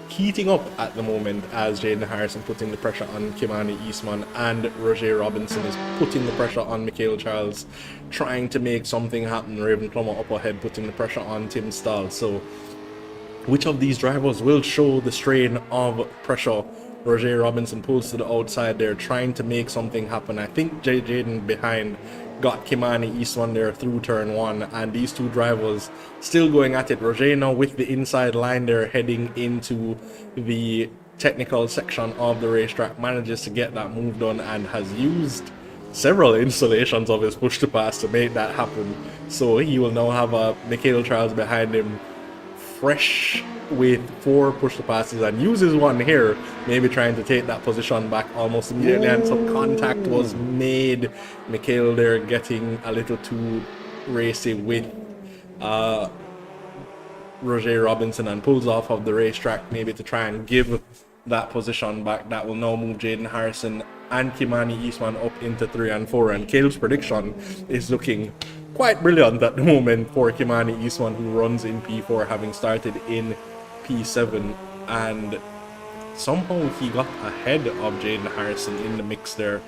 heating up at the moment as Jaden Harrison putting the pressure on Kimani Eastman, and Roger Robinson is putting the pressure on Mikhail Charles, trying to make something happen. Raven Plummer up ahead putting the pressure on Tim Stahl. So which of these drivers will show the strain of pressure? Roger Robinson pulls to the outside there, trying to make something happen. I think Jaden behind got Kimani Eastman there through turn one, and these two drivers still going at it. Roger now with the inside line there, heading into the technical section of the racetrack, manages to get that move done and has used several installations of his push to pass to make that happen. So he will now have a Mikhail Charles behind him, fresh with 4 push to passes, and uses one here, maybe trying to take that position back almost immediately. And some contact was made. Mikhail there getting a little too racy with Roger Robinson, and pulls off of the racetrack, maybe to try and give that position back. That will now move Jaden Harrison and Kimani Eastman up into 3 and 4. And Caleb's prediction is looking quite brilliant at the moment for Kimani Eastman, who runs in P4, having started in P7, and somehow he got ahead of Jaden Harrison in the mix there.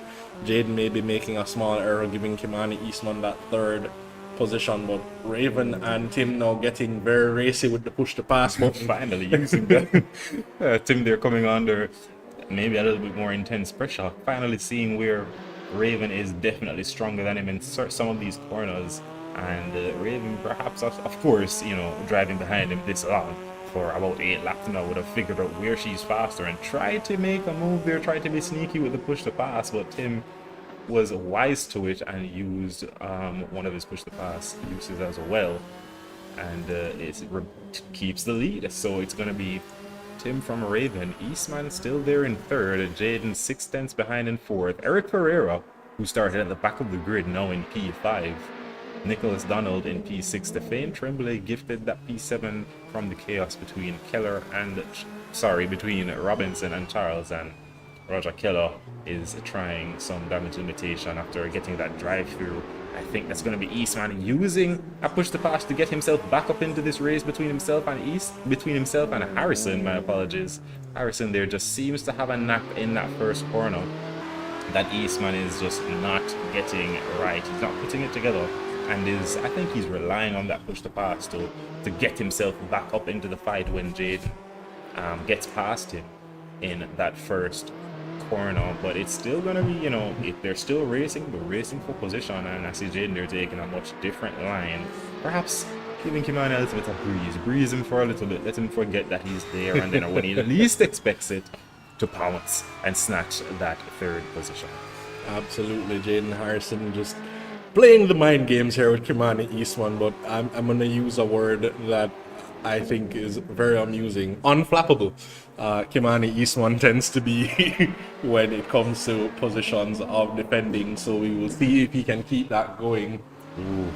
Jaden may be making a small error, giving Kimani Eastman that 3rd position, but Raven and Tim now getting very racy with the push to pass button. Finally using that. Tim there coming under maybe a little bit more intense pressure, finally seeing where Raven is definitely stronger than him in some of these corners, and Raven perhaps, of course, you know, driving behind him this long for about 8 laps now, would have figured out where she's faster and tried to make a move there, tried to be sneaky with the push to pass, but Tim was wise to it and used one of his push to pass uses as well, and it keeps the lead. So it's going to be Tim from Raven, Eastman still there in 3rd, Jaden 6 tenths behind in 4th, Eric Pereira, who started at the back of the grid, now in P5, Nicholas Donald in P6, Stefan Tremblay gifted that P7 from the chaos between between Robinson and Charles, and Roger Keller is trying some damage limitation after getting that drive through. I think that's going to be Eastman using a push to pass to get himself back up into this race between himself and Harrison. My apologies. Harrison there just seems to have a nap in that first corner that Eastman is just not getting right. He's not putting it together, and I think he's relying on that push to pass to get himself back up into the fight when Jaden gets past him in that first corner. But it's still gonna be, you know, if they're still racing, but racing for position, and I see Jaden they're taking a much different line, perhaps giving Kimani a little bit of breeze him for a little bit, let him forget that he's there, and then when he least expects it, to pounce and snatch that 3rd position. Absolutely, Jaden Harrison just playing the mind games here with Kimani Eastman, but I'm going to use a word that I think is very amusing. Unflappable. Kimani Eastman tends to be when it comes to positions of defending, so we will see if he can keep that going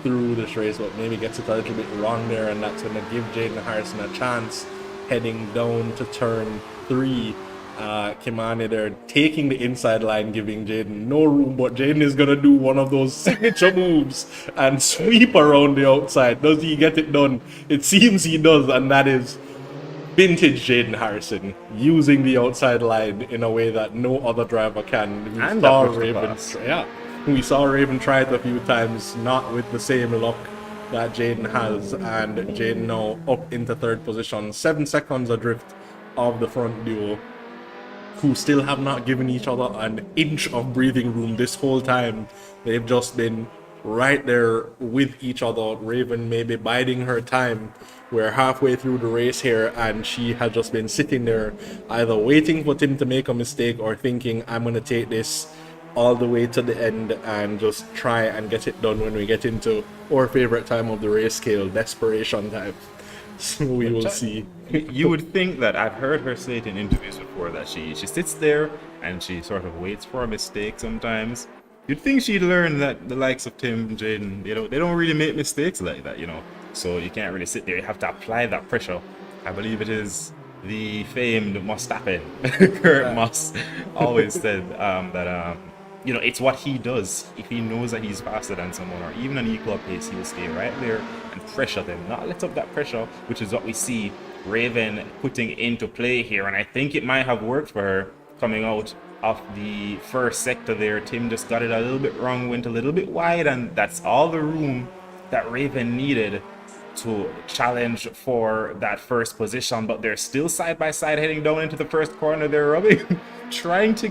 through this race, but maybe gets it a little bit wrong there, and that's going to give Jaden Harrison a chance heading down to turn 3. Kimani there taking the inside line, giving Jaden no room, but Jaden is gonna do one of those signature moves and sweep around the outside. Does he get it done? It seems he does, and that is vintage Jaden Harrison, using the outside line in a way that no other driver can. We saw Raven try it a few times, not with the same luck that Jaden has, and Jaden now up into 3rd position, 7 seconds adrift of the front duo, who still have not given each other an inch of breathing room this whole time. They've just been right there with each other. Raven may be biding her time. We're halfway through the race here, and she has just been sitting there, either waiting for Tim to make a mistake or thinking, I'm going to take this all the way to the end and just try and get it done when we get into our favorite time of the race scale, desperation time. So we will see. You would think that, I've heard her say it in interviews before, that she sits there and she sort of waits for a mistake sometimes. You'd think she'd learn that the likes of Tim and Jaden, you know, they don't really make mistakes like that, you know. So you can't really sit there, you have to apply that pressure. I believe it is the famed Mustafa, Kurt Moss, always said that you know, it's what he does. If he knows that he's faster than someone, or even an equal pace, he will stay right there and pressure them, not let up that pressure, which is what we see Raven putting into play here. And I think it might have worked for her coming out of the first sector there. Tim just got it a little bit wrong, went a little bit wide, and that's all the room that Raven needed to challenge for that first position. But they're still side by side heading down into the first corner there, Robbie, trying to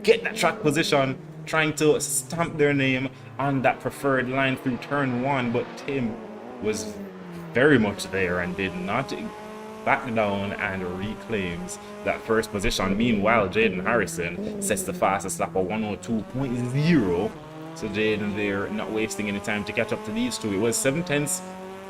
get that track position, trying to stamp their name on that preferred line through turn one. But Tim was very much there and did not back down and reclaims that first position. Meanwhile, Jaden Harrison sets the fastest lap of 102.0. So Jaden there not wasting any time to catch up to these two. It was 7/10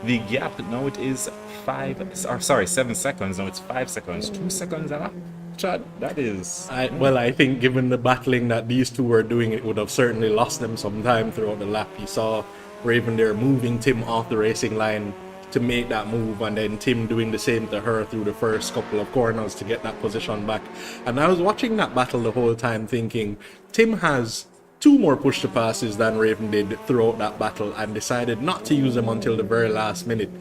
the gap. Now it is 7 seconds. Now it's 5 seconds. 2 seconds a lap. Chad, that is... I think given the battling that these two were doing, it would have certainly lost them some time throughout the lap. You saw Raven there moving Tim off the racing line to make that move, and then Tim doing the same to her through the first couple of corners to get that position back. And I was watching that battle the whole time thinking, Tim has 2 more push to passes than Raven did throughout that battle, and decided not to use them until the very last minute.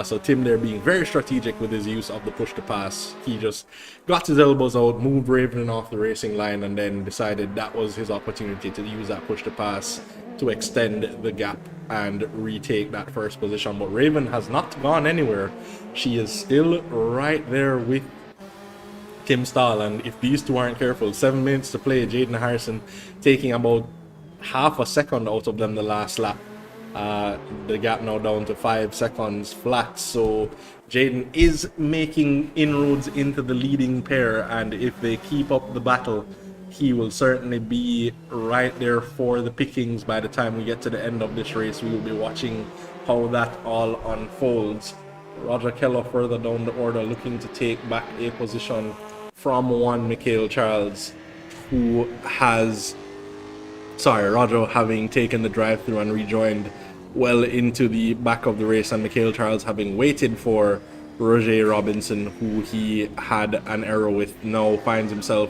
So Tim there being very strategic with his use of the push to pass. He just got his elbows out, moved Raven off the racing line, and then decided that was his opportunity to use that push to pass to extend the gap and retake that first position. But Raven has not gone anywhere. She is still right there with Tim Stahl, and if these two aren't careful, 7 minutes to play, Jaden Harrison taking about half a second out of them the last lap. The gap now down to 5 seconds flat, so Jaden is making inroads into the leading pair, and if they keep up the battle, he will certainly be right there for the pickings by the time we get to the end of this race. We will be watching how that all unfolds. Roger Keller further down the order, looking to take back a position from one Mikhail Charles, who has... Roger having taken the drive-through and rejoined well into the back of the race, and Mikhail Charles having waited for Roger Robinson, who he had an error with, now finds himself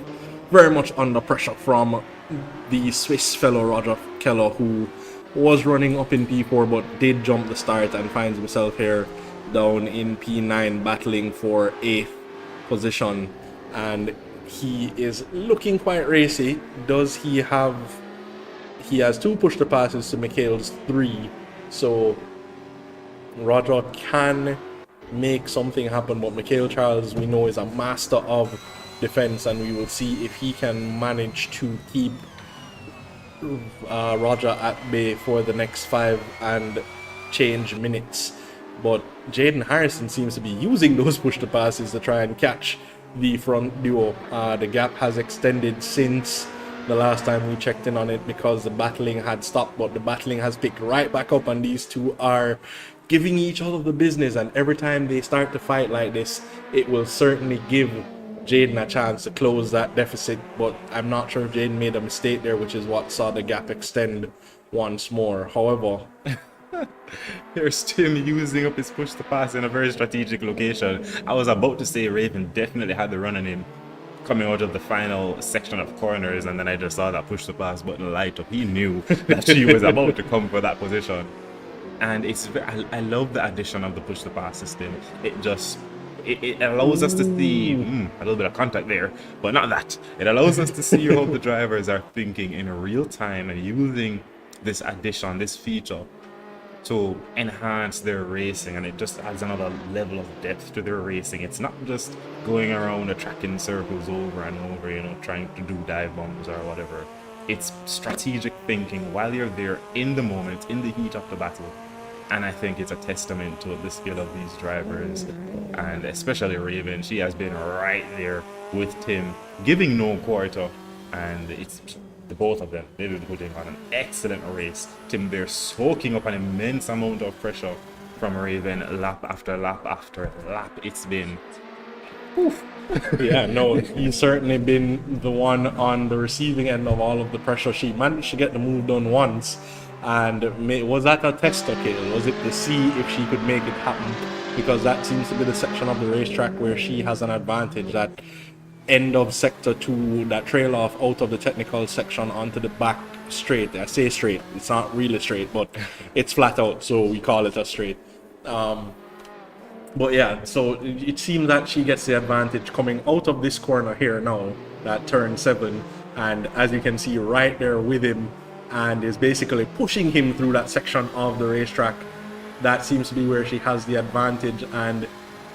very much under pressure from the Swiss fellow Roger Keller, who was running up in P4 but did jump the start and finds himself here down in P9 battling for 8th position. And he is looking quite racy. Does he have... He has 2 push to passes to Mikhail's 3, so Roger can make something happen, but Mikhail Charles, we know, is a master of defense, and we will see if he can manage to keep Roger at bay for the next 5 and change minutes. But Jaden Harrison seems to be using those push to passes to try and catch the front duo. The gap has extended since the last time we checked in on it, because the battling had stopped, but the battling has picked right back up, and these two are giving each other the business. And every time they start to fight like this, it will certainly give Jaden a chance to close that deficit. But I'm not sure if Jaden made a mistake there, which is what saw the gap extend once more. However, there's Tim using up his push to pass in a very strategic location. I was about to say Raven definitely had the run on him coming out of the final section of corners, and then I just saw that push to pass button light up. He knew that she was about to come for that position. And it's I love the addition of the push to pass system. It allows us to see a little bit of contact there, but not that. It allows us to see how the drivers are thinking in real time and using this addition, this feature, to enhance their racing, and it just adds another level of depth to their racing. It's not just going around the track in circles over and over, you know, trying to do dive bombs or whatever. It's strategic thinking while you're there in the moment, in the heat of the battle. And I think it's a testament to the skill of these drivers, and especially Raven. She has been right there with Tim, giving no quarter, and it's the both of them. They've been putting on an excellent race. Tim there soaking up an immense amount of pressure from Raven lap after lap after lap. It's been... Oof. Yeah, no, he's certainly been the one on the receiving end of all of the pressure. She managed to get the move done once, And was that a test kill? Was it to see if she could make it happen? Because that seems to be the section of the racetrack where she has an advantage. That end of sector 2, that trail off out of the technical section onto the back straight. I say straight, it's not really straight, but it's flat out, so we call it a straight. But yeah, so it seems that she gets the advantage coming out of this corner here now, that turn 7, and as you can see right there with him, and is basically pushing him through that section of the racetrack. That seems to be where she has the advantage, and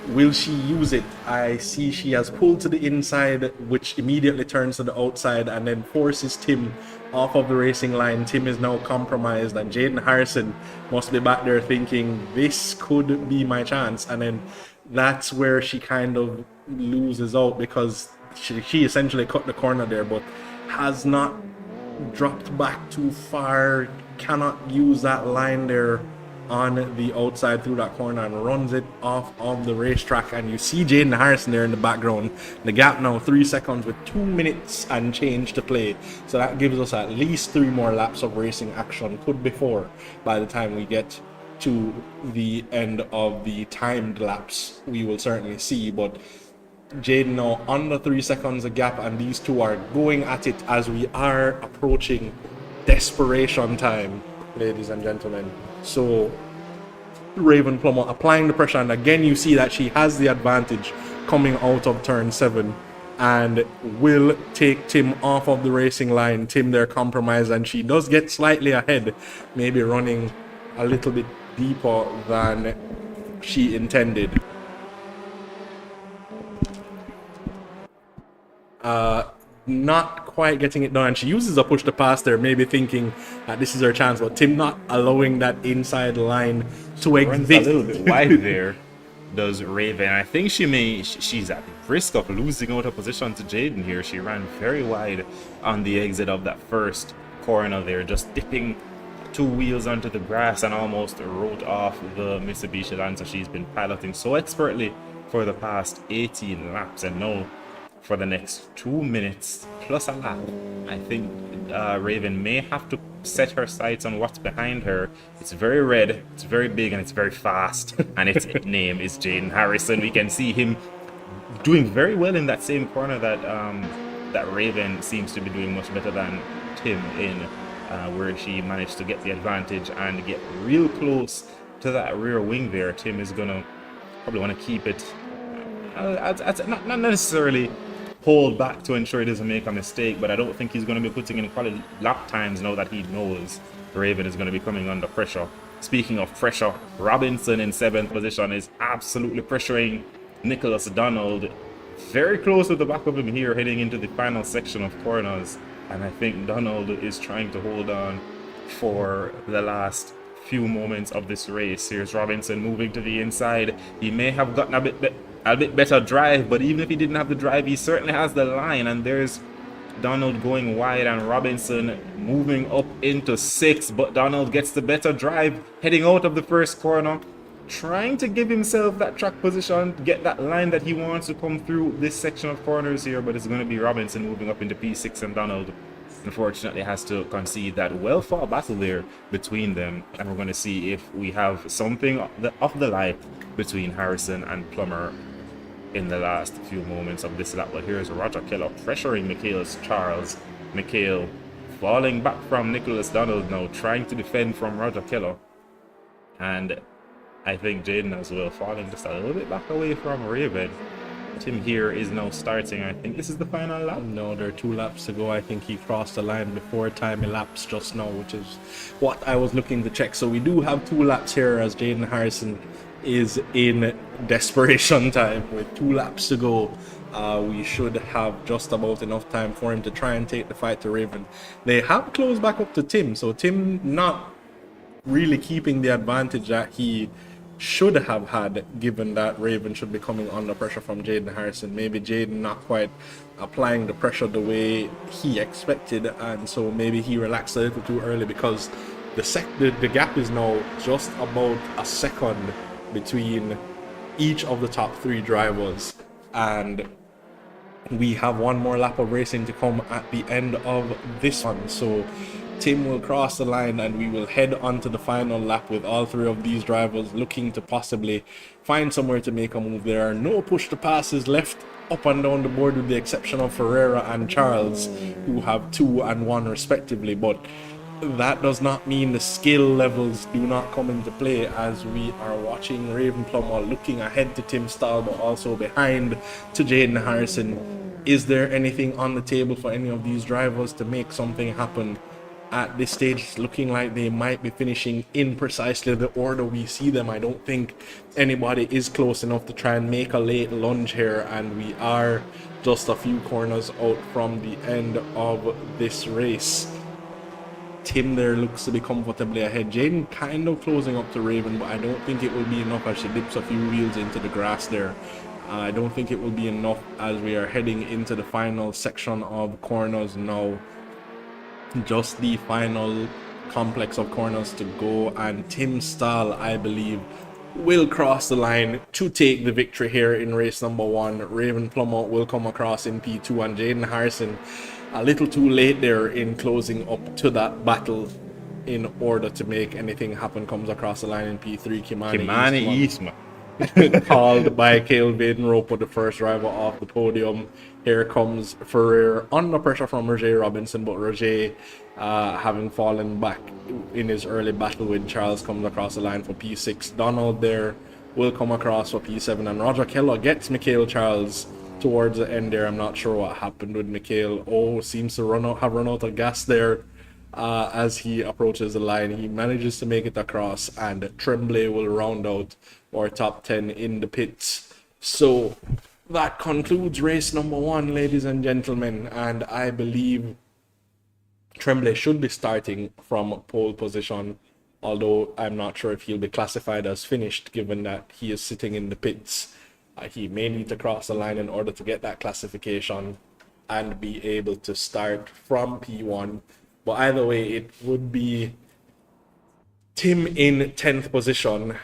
will she use it? I see she has pulled to the inside, which immediately turns to the outside and then forces Tim off of the racing line. Tim is now compromised, and Jaden Harrison must be back there thinking, this could be my chance. And then that's where she kind of loses out, because she essentially cut the corner there, but has not dropped back too far, cannot use that line there on the outside through that corner, and runs it off of the racetrack. And you see Jaden Harrison there in the background. The gap now 3 seconds with 2 minutes and change to play, so that gives us at least 3 more laps of racing action, could be 4 by the time we get to the end of the timed laps. We will certainly see, but Jaden now under 3 seconds a gap, and these two are going at it as we are approaching desperation time, ladies and gentlemen. So Raven Plummer applying the pressure, and again you see that she has the advantage coming out of turn 7 and will take Tim off of the racing line. Tim there compromised, and she does get slightly ahead, maybe running a little bit deeper than she intended. Not quite getting it done, and she uses a push to pass there, maybe thinking that this is her chance, but Tim not allowing that inside line to exit. A little bit wide there, does Raven. I think she's at risk of losing out a position to Jaden here. She ran very wide on the exit of that first corner there, just dipping 2 wheels onto the grass and almost wrote off the Mitsubishi Lancer she's been piloting so expertly for the past 18 laps. And now for the next 2 minutes plus a lap, I think Raven may have to set her sights on what's behind her. It's very red, it's very big, and it's very fast, and its name is Jaden Harrison. We can see him doing very well in that same corner that that Raven seems to be doing much better than Tim in, where she managed to get the advantage and get real close to that rear wing there. Tim is gonna probably want to keep it, not necessarily hold back to ensure he doesn't make a mistake, but I don't think he's going to be putting in quality lap times now that he knows Raven is going to be coming under pressure. Speaking of pressure, Robinson in 7th position is absolutely pressuring Nicholas Donald. Very close to the back of him here, heading into the final section of corners, and I think Donald is trying to hold on for the last few moments of this race. Here's Robinson moving to the inside. He may have gotten a bit better drive, but even if he didn't have the drive, he certainly has the line. And there's Donald going wide, and Robinson moving up into 6, but Donald gets the better drive heading out of the first corner, trying to give himself that track position, get that line that he wants to come through this section of corners here. But it's going to be Robinson moving up into P6, and Donald unfortunately has to concede that well-fought battle there between them. And we're going to see if we have something of the like between Harrison and Plummer in the last few moments of this lap. But here's Roger Keller pressuring Michael's Charles. Michael falling back from Nicholas Donald now, trying to defend from Roger Keller. And I think Jaden as well falling just a little bit back away from Raven. Tim here is now starting. I think this is the final lap. No, there are 2 laps to go. I think he crossed the line before time elapsed just now, which is what I was looking to check. So we do have 2 laps here as Jaden Harrison is in desperation time with 2 laps to go. We should have just about enough time for him to try and take the fight to Raven. They have closed back up to Tim, so Tim not really keeping the advantage that he should have had, given that Raven should be coming under pressure from Jaden Harrison. Maybe Jaden not quite applying the pressure the way he expected, and so maybe he relaxed a little too early, because the gap is now just about a second between each of the top 3 drivers, and we have 1 more lap of racing to come at the end of this one. So Tim will cross the line and we will head onto the final lap with all three of these drivers looking to possibly find somewhere to make a move. There are no push to passes left up and down the board with the exception of Ferreira and Charles, who have 2 and 1 respectively, but that does not mean the skill levels do not come into play, as we are watching Raven Plummer looking ahead to Tim Stahl but also behind to Jaden Harrison. Is there anything on the table for any of these drivers to make something happen? At this stage, it's looking like they might be finishing in precisely the order we see them. I don't think anybody is close enough to try and make a late lunge here, and we are just a few corners out from the end of this race. Tim there looks to be comfortably ahead. Jaden kind of closing up to Raven, but I don't think it will be enough as she dips a few wheels into the grass there. I don't think it will be enough as we are heading into the final section of corners now. Just the final complex of corners to go, and Tim Stahl, I believe, will cross the line to take the victory here in race number 1. Raven Plummer will come across in P2, and Jaden Harrison a little too late there in closing up to that battle in order to make anything happen. Comes across the line in P3. Kimani Eastman. Called by Cale Baden-Roper, the first driver off the podium. Here comes Ferrer under pressure from Roger Robinson, but Roger, having fallen back in his early battle with Charles, comes across the line for P6. Donald there will come across for P7, and Roger Keller gets Mikhail Charles towards the end there. I'm not sure what happened with Mikhail. Seems to have run out of gas there. As he approaches the line, he manages to make it across, and Tremblay will round out our top 10 in the pits. So that concludes race number 1, ladies and gentlemen, and I believe Tremblay should be starting from pole position, although I'm not sure if he'll be classified as finished given that he is sitting in the pits. He may need to cross the line in order to get that classification and be able to start from P1. But either way, it would be Tim in 10th position,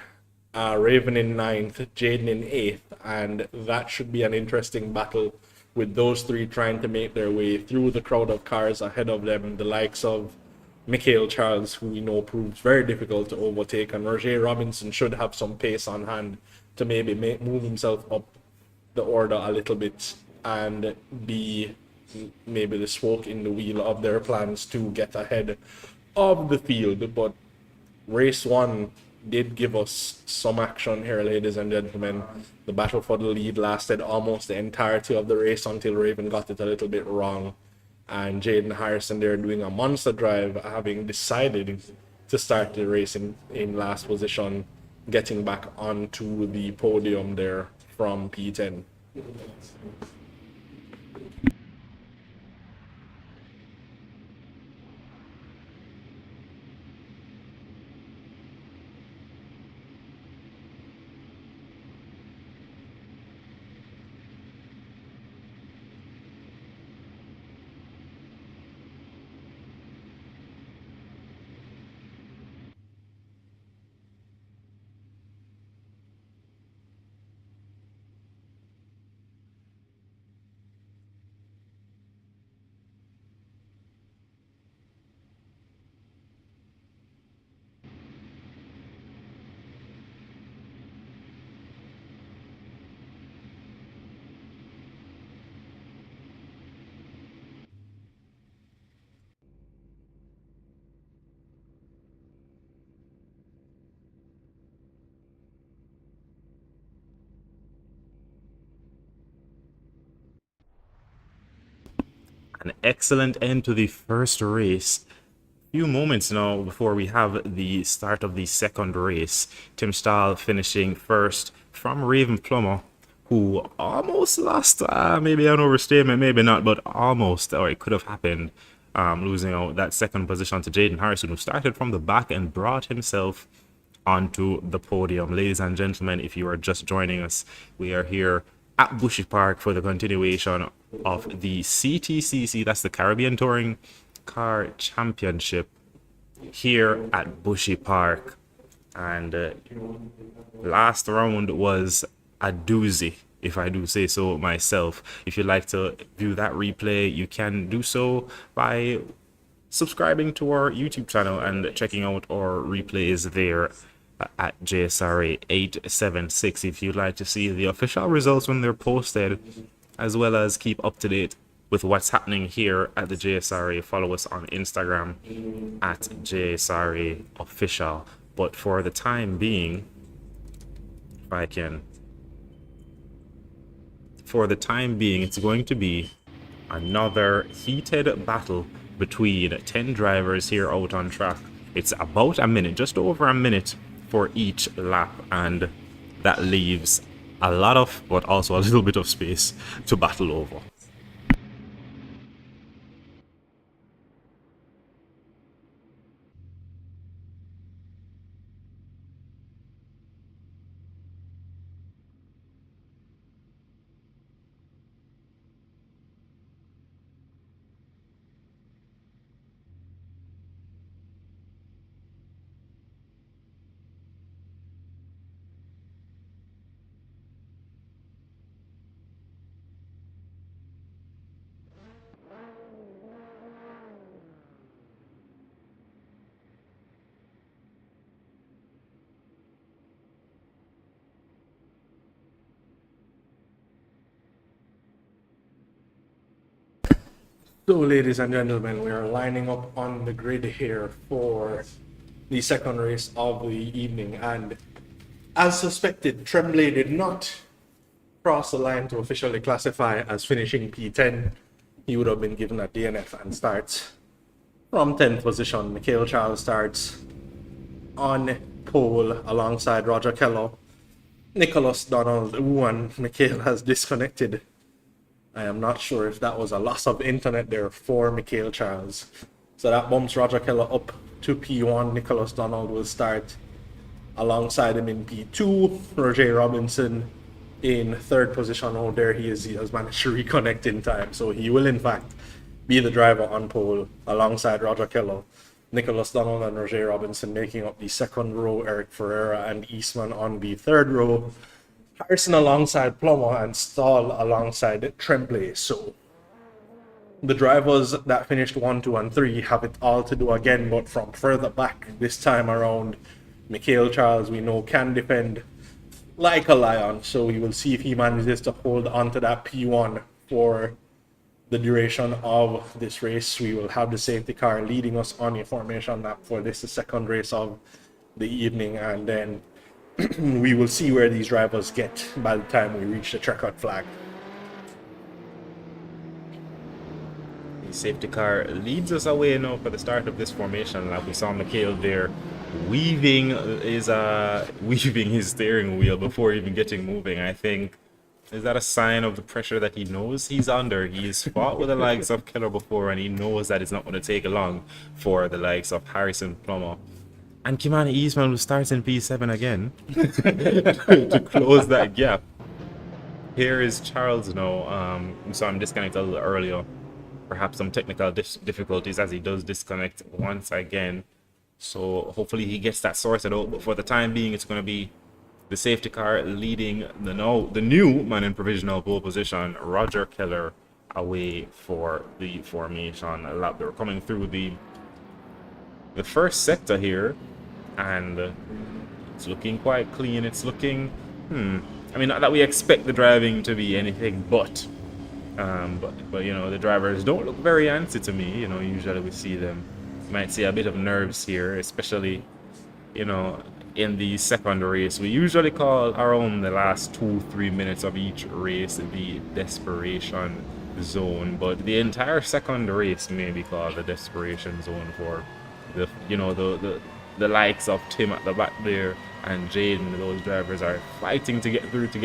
Raven in 9th, Jaden in 8th, and that should be an interesting battle with those three trying to make their way through the crowd of cars ahead of them, the likes of Mikhail Charles, who we know proves very difficult to overtake, and Roger Robinson should have some pace on hand to maybe move himself up the order a little bit and be maybe the spoke in the wheel of their plans to get ahead of the field. But race 1 did give us some action here, ladies and gentlemen. The battle for the lead lasted almost the entirety of the race until Raven got it a little bit wrong, and Jaden Harrison there doing a monster drive, having decided to start the race in last position, getting back onto the podium there from P10. An excellent end to the first race. Few moments now before we have the start of the second race. Tim Stahl finishing first from Raven Plummer, who almost lost, maybe an overstatement, maybe not, but almost, or it could have happened, losing out that second position to Jaden Harrison, who started from the back and brought himself onto the podium. Ladies and gentlemen, if you are just joining us, we are here at Bushy Park for the continuation of the CTCC, that's the Caribbean Touring Car Championship, here at Bushy Park. And last round was a doozy, if I do say so myself. If you'd like to view that replay, you can do so by subscribing to our YouTube channel and checking out our replays there at JSRA 876 if you'd like to see the official results when they're posted, as well as keep up to date with what's happening here at the JSRA. Follow us on Instagram at JSRA Official. But for the time being, if I can, for the time being, it's going to be another heated battle between 10 drivers here out on track. It's about a minute, just over a minute for each lap, and that leaves a lot of, but also a little bit of space to battle over. So, ladies and gentlemen, we are lining up on the grid here for the second race of the evening, and as suspected, Tremblay did not cross the line to officially classify as finishing P10. He would have been given a DNF and starts from 10th position. Mikhail Charles starts on pole alongside Roger Keller. Nicholas Donald, who and Mikhail has disconnected. I am not sure if that was a loss of internet there for Mikhail Charles. So that bumps Roger Keller up to P1. Nicholas Donald will start alongside him in P2. Roger Robinson in third position. Oh, there he is. He has managed to reconnect in time. So he will, in fact, be the driver on pole alongside Roger Keller. Nicholas Donald and Roger Robinson making up the second row. Eric Ferreira and Eastman on the third row. Harrison alongside Plummer and Stahl alongside Tremblay. So the drivers that finished 1, 2, and 3 have it all to do again, but from further back this time around. Mikhail Charles, we know, can defend like a lion, so we will see if he manages to hold onto that P1 for the duration of this race. We will have the safety car leading us on a formation lap for this, the second race of the evening, and then we will see where these drivers get by the time we reach the checkered flag. The safety car leads us away now for the start of this formation lap. We saw Mikhail there weaving his steering wheel before even getting moving. I think, is that a sign of the pressure that he knows he's under? He's fought with the likes of Keller before, and he knows that it's not going to take long for the likes of Harrison, Plummer, and Kimani Eastman, who starts in P7 again to close that gap. Here is Charles now. So I'm disconnected a little earlier. Perhaps some technical difficulties as he does disconnect once again. So hopefully he gets that sorted out. But for the time being, it's going to be the safety car leading the new man in provisional pole position, Roger Keller, away for the formation lap. They're coming through the first sector here, and it's looking quite clean. It's looking, I mean, not that we expect the driving to be anything but you know, the drivers don't look very antsy to me. You know, usually we see them, you might see a bit of nerves here, especially, you know, in the second race. We usually call around the last 2-3 minutes of each race the desperation zone, but the entire second race may be called the desperation zone for the, you know, the likes of Tim at the back there and Jaden. Those drivers are fighting to get through, to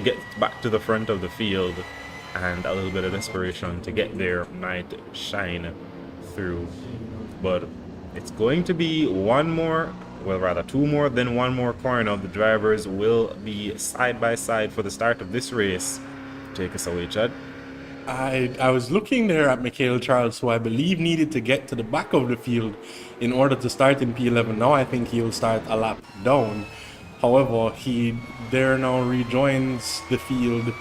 get back to the front of the field, and a little bit of desperation to get there might shine through. But it's going to be one more, well, rather two more than one more corner. The drivers will be side by side for the start of this race. Take us away, Chad. I was looking there at Mikhail Charles, who I believe needed to get to the back of the field in order to start in P11. Now I think he'll start a lap down. However, he there now rejoins the field.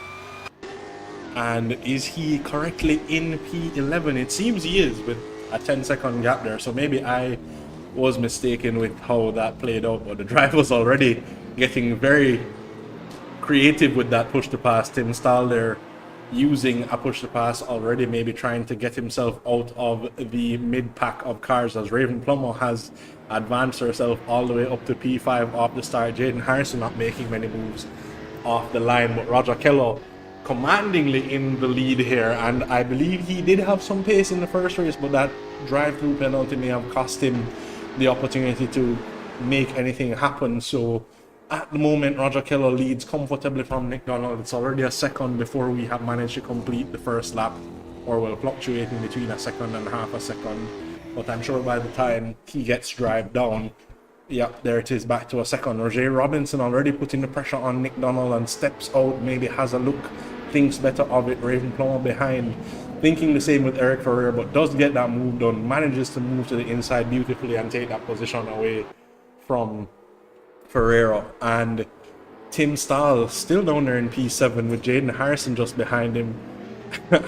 And is he correctly in P11? It seems he is, with a 10-second gap there. So maybe I was mistaken with how that played out, but the drive was already getting very creative with that push to pass. Tim Stahl there using a push to pass already, maybe trying to get himself out of the mid pack of cars, as Raven Plummer has advanced herself all the way up to P5 off the start. Jaden Harrison not making many moves off the line, but Roger Kello commandingly in the lead here, and I believe he did have some pace in the first race, but that drive-through penalty may have cost him the opportunity to make anything happen. So at the moment, Roger Kello leads comfortably from Nick Donald. It's already a second before we have managed to complete the first lap, or will fluctuate in between a second and half a second. But I'm sure by the time he gets drive down, yep, there it is, back to a second. Roger Robinson already putting the pressure on Nick Donald and steps out, maybe has a look, thinks better of it. Raven Plummer behind, thinking the same with Eric Ferrer, but does get that move done, manages to move to the inside beautifully and take that position away from Ferrero. And Tim Stahl still down there in P7 with Jaden Harrison just behind him.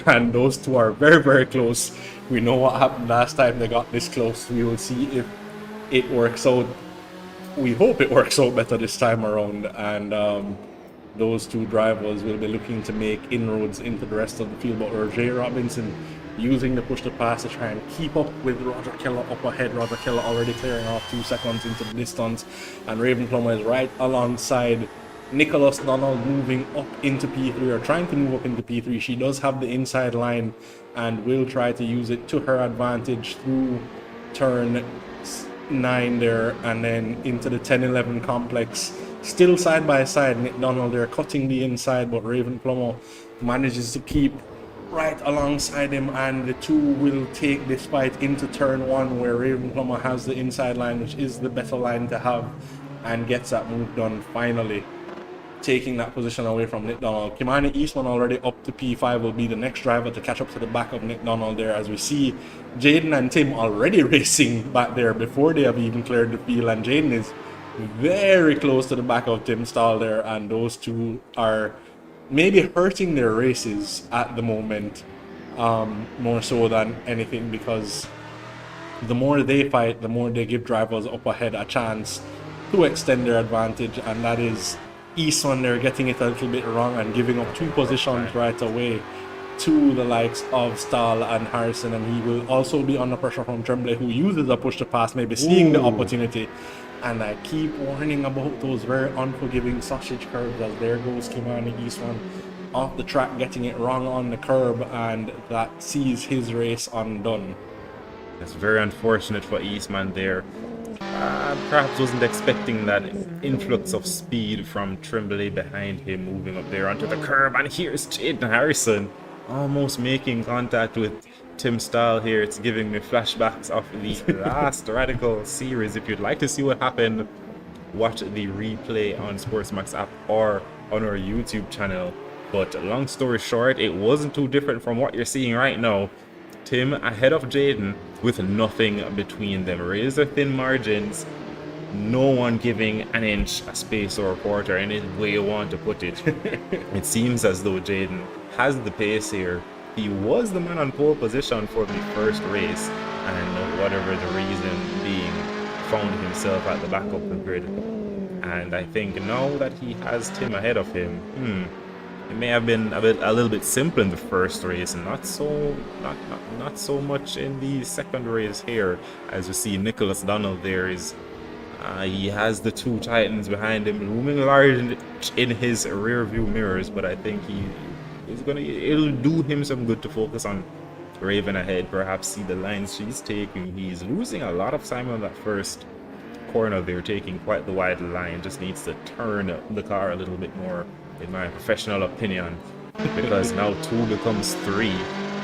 And those two are very, very close. We know what happened last time they got this close. We will see if it works out. We hope it works out better this time around. And those two drivers will be looking to make inroads into the rest of the field. But Roger Robinson using the push to pass to try and keep up with Roger Keller up ahead. Roger Keller already clearing off 2 seconds into the distance, and Raven Plummer is right alongside Nicholas Donald, moving up into P3, or trying to move up into P3. She does have the inside line and will try to use it to her advantage through turn 9 there, and then into the 10-11 complex. Still side by side, Nick Donald there cutting the inside, but Raven Plummer manages to keep right alongside him, and the two will take this fight into turn 1, where Raven Plummer has the inside line, which is the better line to have, and gets that move done, finally taking that position away from Nick Donald. Kimani Eastman already up to P5 will be the next driver to catch up to the back of Nick Donald there, as we see Jaden and Tim already racing back there before they have even cleared the field, and Jaden is very close to the back of Tim Stahl there, and those two are maybe hurting their races at the moment, more so than anything, because the more they fight, the more they give drivers up ahead a chance to extend their advantage, and that is Eastman there getting it a little bit wrong and giving up 2 positions right away to the likes of Stahl and Harrison, and he will also be under pressure from Tremblay, who uses a push to pass, maybe seeing the opportunity. And I keep warning about those very unforgiving sausage curves, as there goes Kimani Eastman off the track, getting it wrong on the curb, and that sees his race undone. That's very unfortunate for Eastman there. Perhaps wasn't expecting that influx of speed from Tremblay behind him, moving up there onto the curb, and here's Jaden Harrison almost making contact with Tim Stahl here. It's giving me flashbacks of the last Radical series. If you'd like to see what happened, watch the replay on Sportsmax app or on our YouTube channel. But long story short, it wasn't too different from what you're seeing right now. Tim ahead of Jaden with nothing between them. Razor thin margins, no one giving an inch, a space, or a quarter, any way you want to put it. It seems as though Jaden has the pace here. He was the man on pole position for the first race, and whatever the reason being, found himself at the back of the grid. And I think now that he has Tim ahead of him, it may have been a little bit simple in the first race, and not so much in the second race here. As we see Nicholas Donald there is he has the 2 Titans behind him looming large in his rear view mirrors, but I think it'll do him some good to focus on Raven ahead, perhaps see the lines she's taking. He's losing a lot of time on that first corner there, taking quite the wide line. Just needs to turn the car a little bit more, in my professional opinion, because now 2 becomes 3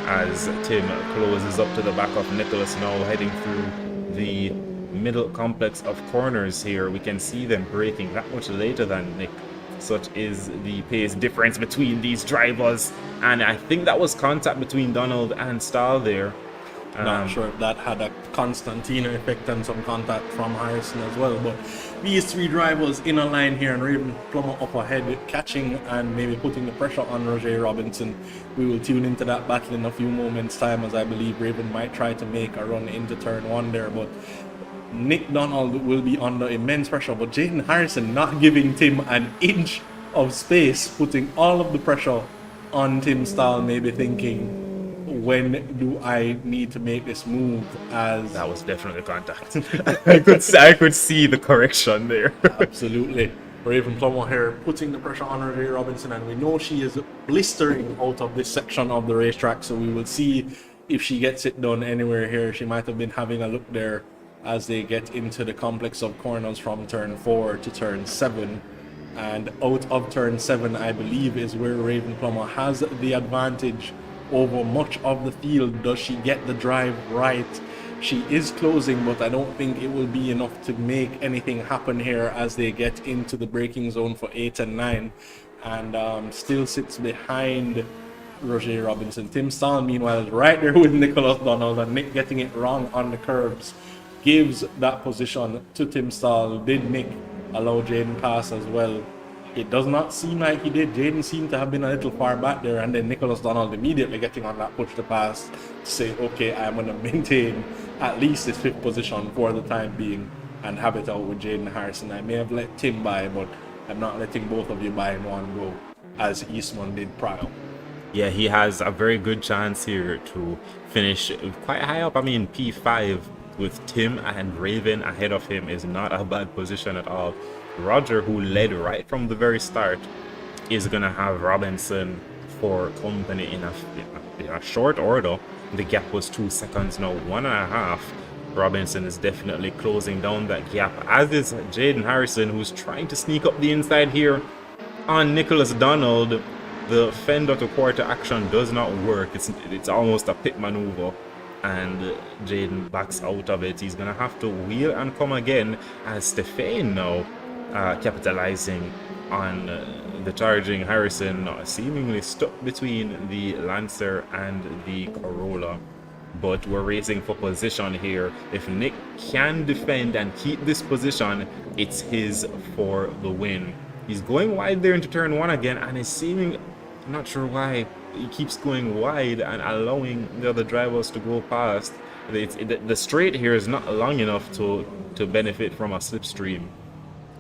as Tim closes up to the back of Nicholas, now heading through the middle complex of corners here. We can see them braking that much later than Nick. Such is the pace difference between these drivers, and I think that was contact between Donald and Stahl there. Not sure if that had a Constantina effect and some contact from Harrison as well. But these three drivers in a line here, and Raven Plummer up ahead, catching and maybe putting the pressure on Roger Robinson. We will tune into that battle in a few moments' time, as I believe Raven might try to make a run into turn one there. But Nick Donald will be under immense pressure. But Jaden Harrison not giving Tim an inch of space, putting all of the pressure on Tim Stahl, maybe thinking, when do I need to make this move? As that was definitely contact. I could see the correction there. Absolutely. Raven Plummer here putting the pressure on Roger Robinson, and we know she is blistering out of this section of the racetrack, so we will see if she gets it done anywhere here. She might have been having a look there as they get into the complex of corners from turn 4 to turn 7. And out of turn 7, I believe, is where Raven Plummer has the advantage over much of the field. Does she get the drive right? She is closing, but I don't think it will be enough to make anything happen here as they get into the braking zone for 8 and 9, and still sits behind Roger Robinson. Tim Stahl, meanwhile, is right there with Nicholas Donald, and Nick getting it wrong on the curbs gives that position to Tim Stahl. Did Nick allow Jaden pass as well? It does not seem like he did. Jaden seemed to have been a little far back there, and then Nicholas Donald immediately getting on that push to pass to say, okay, I'm going to maintain at least this 5th position for the time being and have it out with Jaden Harrison. I may have let Tim by, but I'm not letting both of you by in one go, as Eastman did prior. Yeah, he has a very good chance here to finish quite high up. I mean, P5 with Tim and Raven ahead of him is not a bad position at all. Roger, who led right from the very start, is going to have Robinson for company in a short order. The gap was 2 seconds, now 1.5. Robinson is definitely closing down that gap, as is Jaden Harrison, who's trying to sneak up the inside here on Nicholas Donald. The fender to quarter action does not work. It's almost a pit maneuver, and Jaden backs out of it. He's going to have to wheel and come again, as Stefan now capitalizing on the charging Harrison, seemingly stuck between the Lancer and the Corolla. But we're racing for position here. If Nick can defend and keep this position, it's his for the win. He's going wide there into turn 1 again, and is seeming, not sure why, he keeps going wide and allowing the other drivers to go past. The straight here is not long enough to benefit from a slipstream.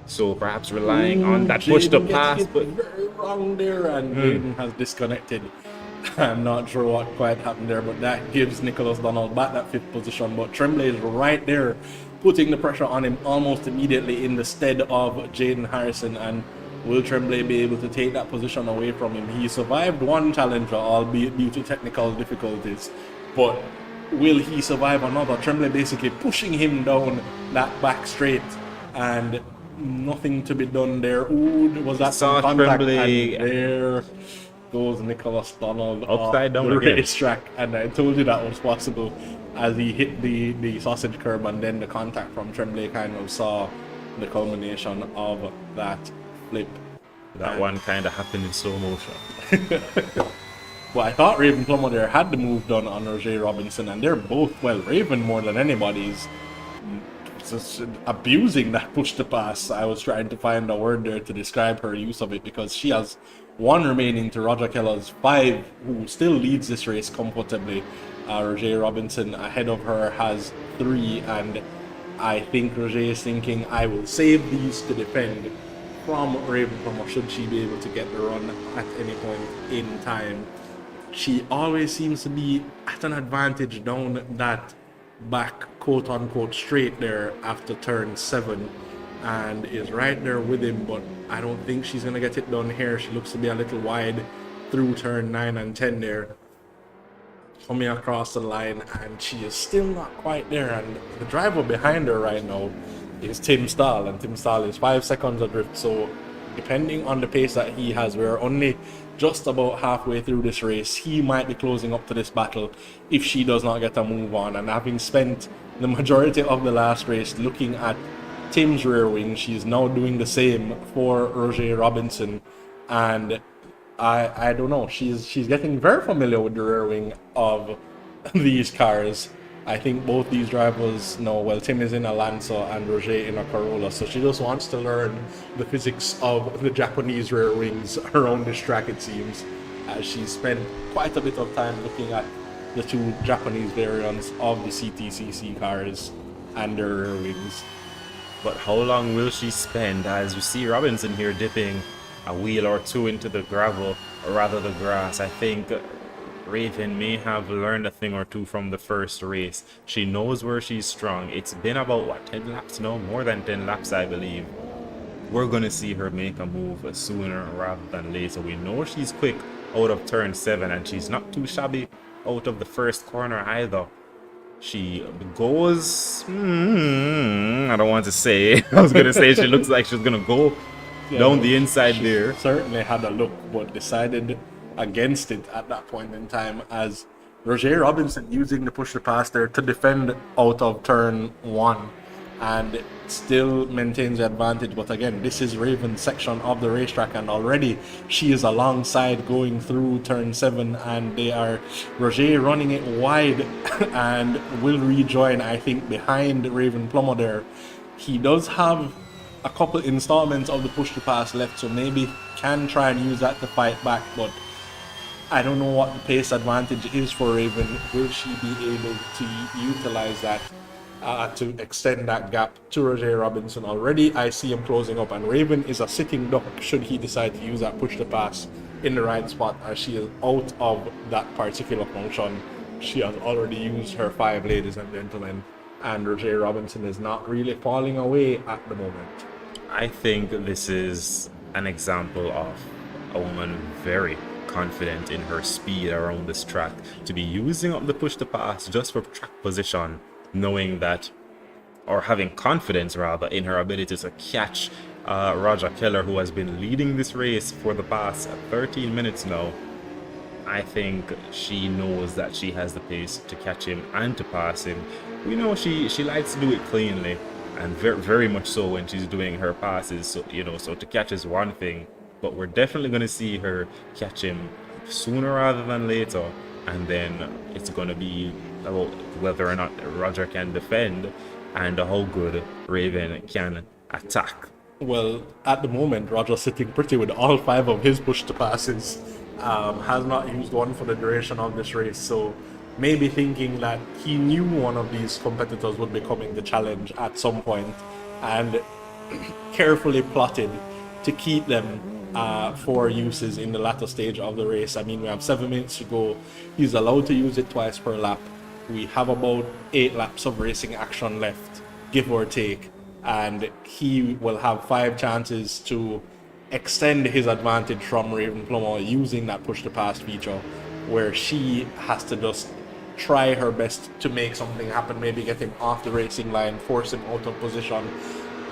So perhaps relying on that push to pass, but very wrong there, and Jaden has disconnected. I'm not sure what quite happened there, but that gives Nicholas Donald back that 5th position. But Tremblay is right there, putting the pressure on him almost immediately in the stead of Jaden Harrison. And will Tremblay be able to take that position away from him? He survived one challenger, albeit due to technical difficulties, but will he survive another? Tremblay basically pushing him down that back straight, and nothing to be done there. Ooh, was that some contact? Tremblay. And there goes Nicholas Donald upside down the again. racetrack, and I told you that was possible as he hit the sausage curb, and then the contact from Tremblay kind of saw the culmination of that flip. That one kind of happened in slow motion. Well, I thought Raven Plummer there had the move done on Roger Robinson, and they're both, well, Raven more than anybody's just abusing that push to pass. I was trying to find a word there to describe her use of it, because she has 1 remaining to Roger Keller's 5, who still leads this race comfortably. Roger Robinson ahead of her has 3, and I think Roger is thinking, I will save these to defend from Raven Plummer should she be able to get the run at any point in time. She always seems to be at an advantage down that back quote-unquote straight there after turn 7, and is right there with him, but I don't think she's going to get it done here. She looks to be a little wide through turn 9 and 10 there, coming across the line, and she is still not quite there. And the driver behind her right now is Tim Stahl, and Tim Stahl is 5 seconds adrift, so depending on the pace that he has, we're only just about halfway through this race. He might be closing up to this battle if she does not get a move on. And having spent the majority of the last race looking at Tim's rear wing, she's now doing the same for Roger Robinson, and I don't know, she's getting very familiar with the rear wing of these cars, I think both these drivers know, well, Tim is in a Lancer and Roger in a Corolla, so she just wants to learn the physics of the Japanese rear wings around this track, it seems, as she spent quite a bit of time looking at the two Japanese variants of the CTCC cars and their rear wings. But how long will she spend? As you see Robinson here dipping a wheel or two into the gravel, or rather the grass. I think Raven may have learned a thing or two from the first race. She knows where she's strong. It's been about, what, 10 laps now? More than 10 laps, I believe. We're going to see her make a move sooner rather than later. We know she's quick out of turn 7, and she's not too shabby out of the first corner either. She goes, I don't want to say, I was going to say she looks like she's going to go down the inside there. Certainly had a look, but decided against it at that point in time, as Roger Robinson using the push to pass there to defend out of turn 1 and still maintains the advantage. But again, this is Raven's section of the racetrack, and already she is alongside going through turn 7, and they are Roger running it wide and will rejoin, I think, behind Raven Plummer there. He does have a couple installments of the push to pass left, so maybe can try and use that to fight back, but I don't know what the pace advantage is for Raven. Will she be able to utilize that to extend that gap to Roger Robinson? Already I see him closing up, and Raven is a sitting duck should he decide to use that push to pass in the right spot, as she is out of that particular function. She has already used her 5, ladies and gentlemen, and Roger Robinson is not really falling away at the moment. I think this is an example of a woman very confident in her speed around this track to be using up the push to pass just for track position, knowing that, or having confidence rather, in her ability to catch Roger Keller, who has been leading this race for the past 13 minutes now. I think she knows that she has the pace to catch him and to pass him. We know she likes to do it cleanly, and very, very much so when she's doing her passes. So, you know, so to catch is one thing, but we're definitely going to see her catch him sooner rather than later, and then it's going to be about whether or not Roger can defend and how good Raven can attack. Well, at the moment, Roger's sitting pretty with all 5 of his push to passes. Has not used one for the duration of this race, so maybe thinking that he knew one of these competitors would be coming to challenge at some point, and carefully plotted to keep them for uses in the latter stage of the race. I mean, we have 7 minutes to go. He's allowed to use it twice per lap. We have about 8 laps of racing action left, give or take, and he will have 5 chances to extend his advantage from Raven Plummer using that push to pass feature, where she has to just try her best to make something happen, maybe get him off the racing line, force him out of position.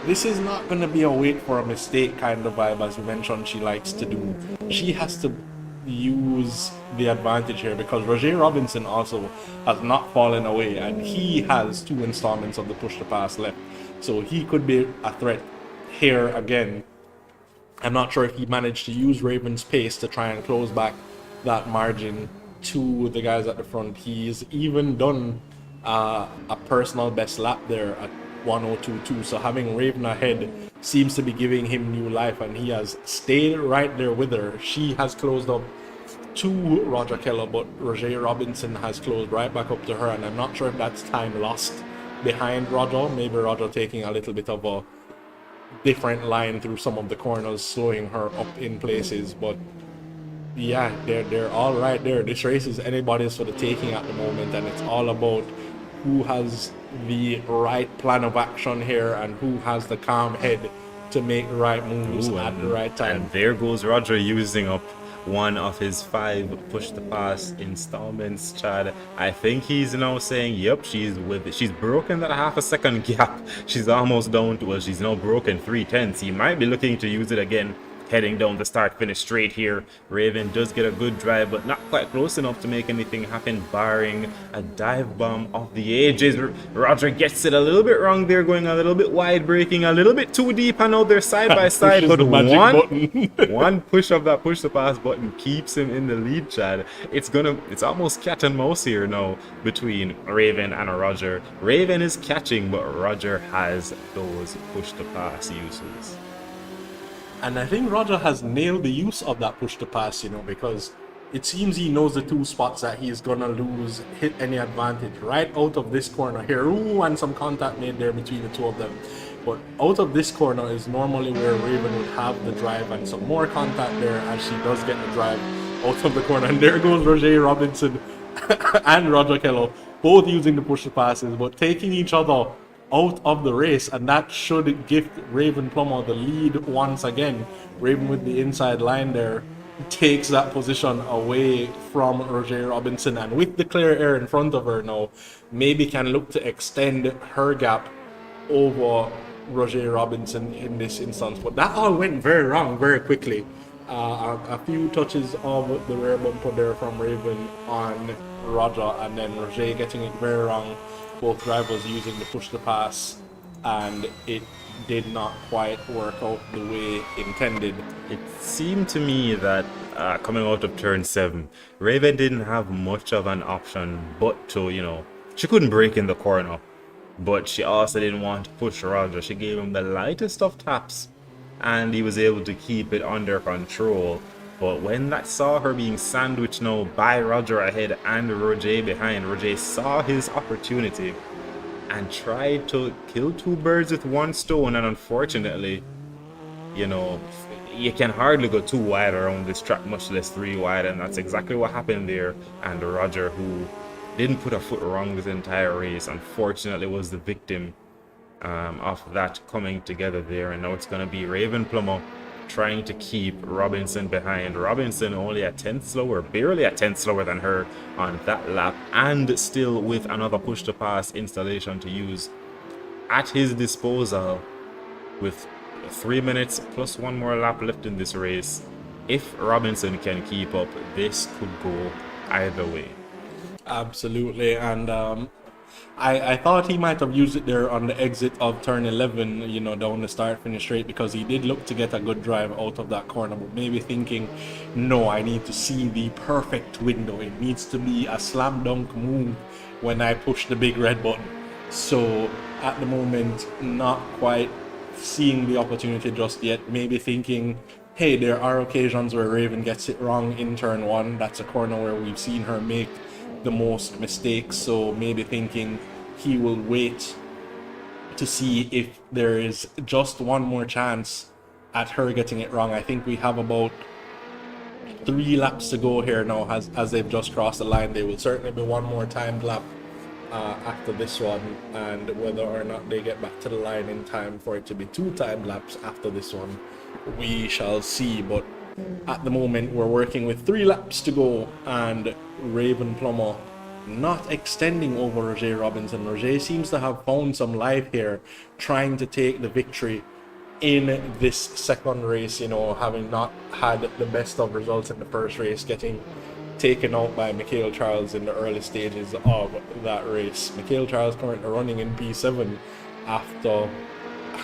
This is not going to be a wait for a mistake kind of vibe, as we mentioned she likes to do. She has to use the advantage here, because Roger Robinson also has not fallen away, and he has 2 installments of the push to pass left, so he could be a threat here again. I'm not sure if he managed to use Raven's pace to try and close back that margin to the guys at the front. He's even done a personal best lap there at 1:02.2, so having Raven ahead seems to be giving him new life, and he has stayed right there with her. She has closed up to Roger Keller, but Roger Robinson has closed right back up to her, and I'm not sure if that's time lost behind Roger. Maybe Roger taking a little bit of a different line through some of the corners, slowing her up in places. But yeah, they're all right there. This race is anybody's for the taking at the moment, and it's all about who has the right plan of action here and who has the calm head to make the right moves at the right time. And there goes Roger using up one of his 5 push to pass installments, Chad. I think he's now saying, yep, she's broken that half a second gap. She's almost down to, well, she's now broken 3/10. He might be looking to use it again heading down the start-finish straight here. Raven does get a good drive, but not quite close enough to make anything happen, barring a dive bomb off the edges. Roger gets it a little bit wrong there, going a little bit wide, braking a little bit too deep. I know they're side by side, but one push of that push to pass button keeps him in the lead, Chad. It's almost cat and mouse here now between Raven and Roger. Raven is catching, but Roger has those push to pass uses. And I think Roger has nailed the use of that push to pass, because it seems he knows the two spots that he's gonna hit any advantage right out of this corner here. Ooh, and some contact made there between the two of them. But out of this corner is normally where Raven would have the drive, and some more contact there as she does get the drive out of the corner. And there goes Roger Robinson and Roger Kello, both using the push to passes, but taking each other out of the race, and that should gift Raven Plummer the lead once again. Raven with the inside line there takes that position away from Roger Robinson, and with the clear air in front of her now, maybe can look to extend her gap over Roger Robinson in this instance. But that all went very wrong very quickly. A few touches of the rear bumper there from Raven on Roger, and then Roger getting it very wrong. Both drivers using the push to pass, and it did not quite work out the way intended. It seemed to me that coming out of turn 7, Raven didn't have much of an option but to, she couldn't break in the corner, but she also didn't want to push Roger. She gave him the lightest of taps, and he was able to keep it under control. But when that saw her being sandwiched now by Roger ahead and Roger behind, Roger saw his opportunity and tried to kill two birds with one stone. And unfortunately, you can hardly go too wide around this track, much less 3 wide. And that's exactly what happened there. And Roger, who didn't put a foot wrong this entire race, unfortunately was the victim of that coming together there. And now it's going to be Raven Plummer trying to keep Robinson behind. Robinson only a tenth slower, barely a tenth slower than her on that lap, and still with another push to pass installation to use at his disposal with 3 minutes plus one more lap left in this race. If Robinson can keep up, this could go either way. Absolutely. And I thought he might have used it there on the exit of turn 11, down the start finish straight, because he did look to get a good drive out of that corner, but maybe thinking, no, I need to see the perfect window. It needs to be a slam dunk move when I push the big red button. So at the moment, not quite seeing the opportunity just yet, maybe thinking, hey, there are occasions where Raven gets it wrong in turn 1. That's a corner where we've seen her make the most mistakes, so maybe thinking he will wait to see if there is just one more chance at her getting it wrong. I think we have about 3 laps to go here now as they've just crossed the line. There will certainly be one more timed lap after this one, and whether or not they get back to the line in time for it to be 2 timed laps after this one, we shall see. But at the moment we're working with 3 laps to go, and Raven Plummer not extending over Roger Robinson. Roger seems to have found some life here, trying to take the victory in this second race, having not had the best of results in the first race, getting taken out by Mikhail Charles in the early stages of that race. Mikhail Charles currently running in P7 after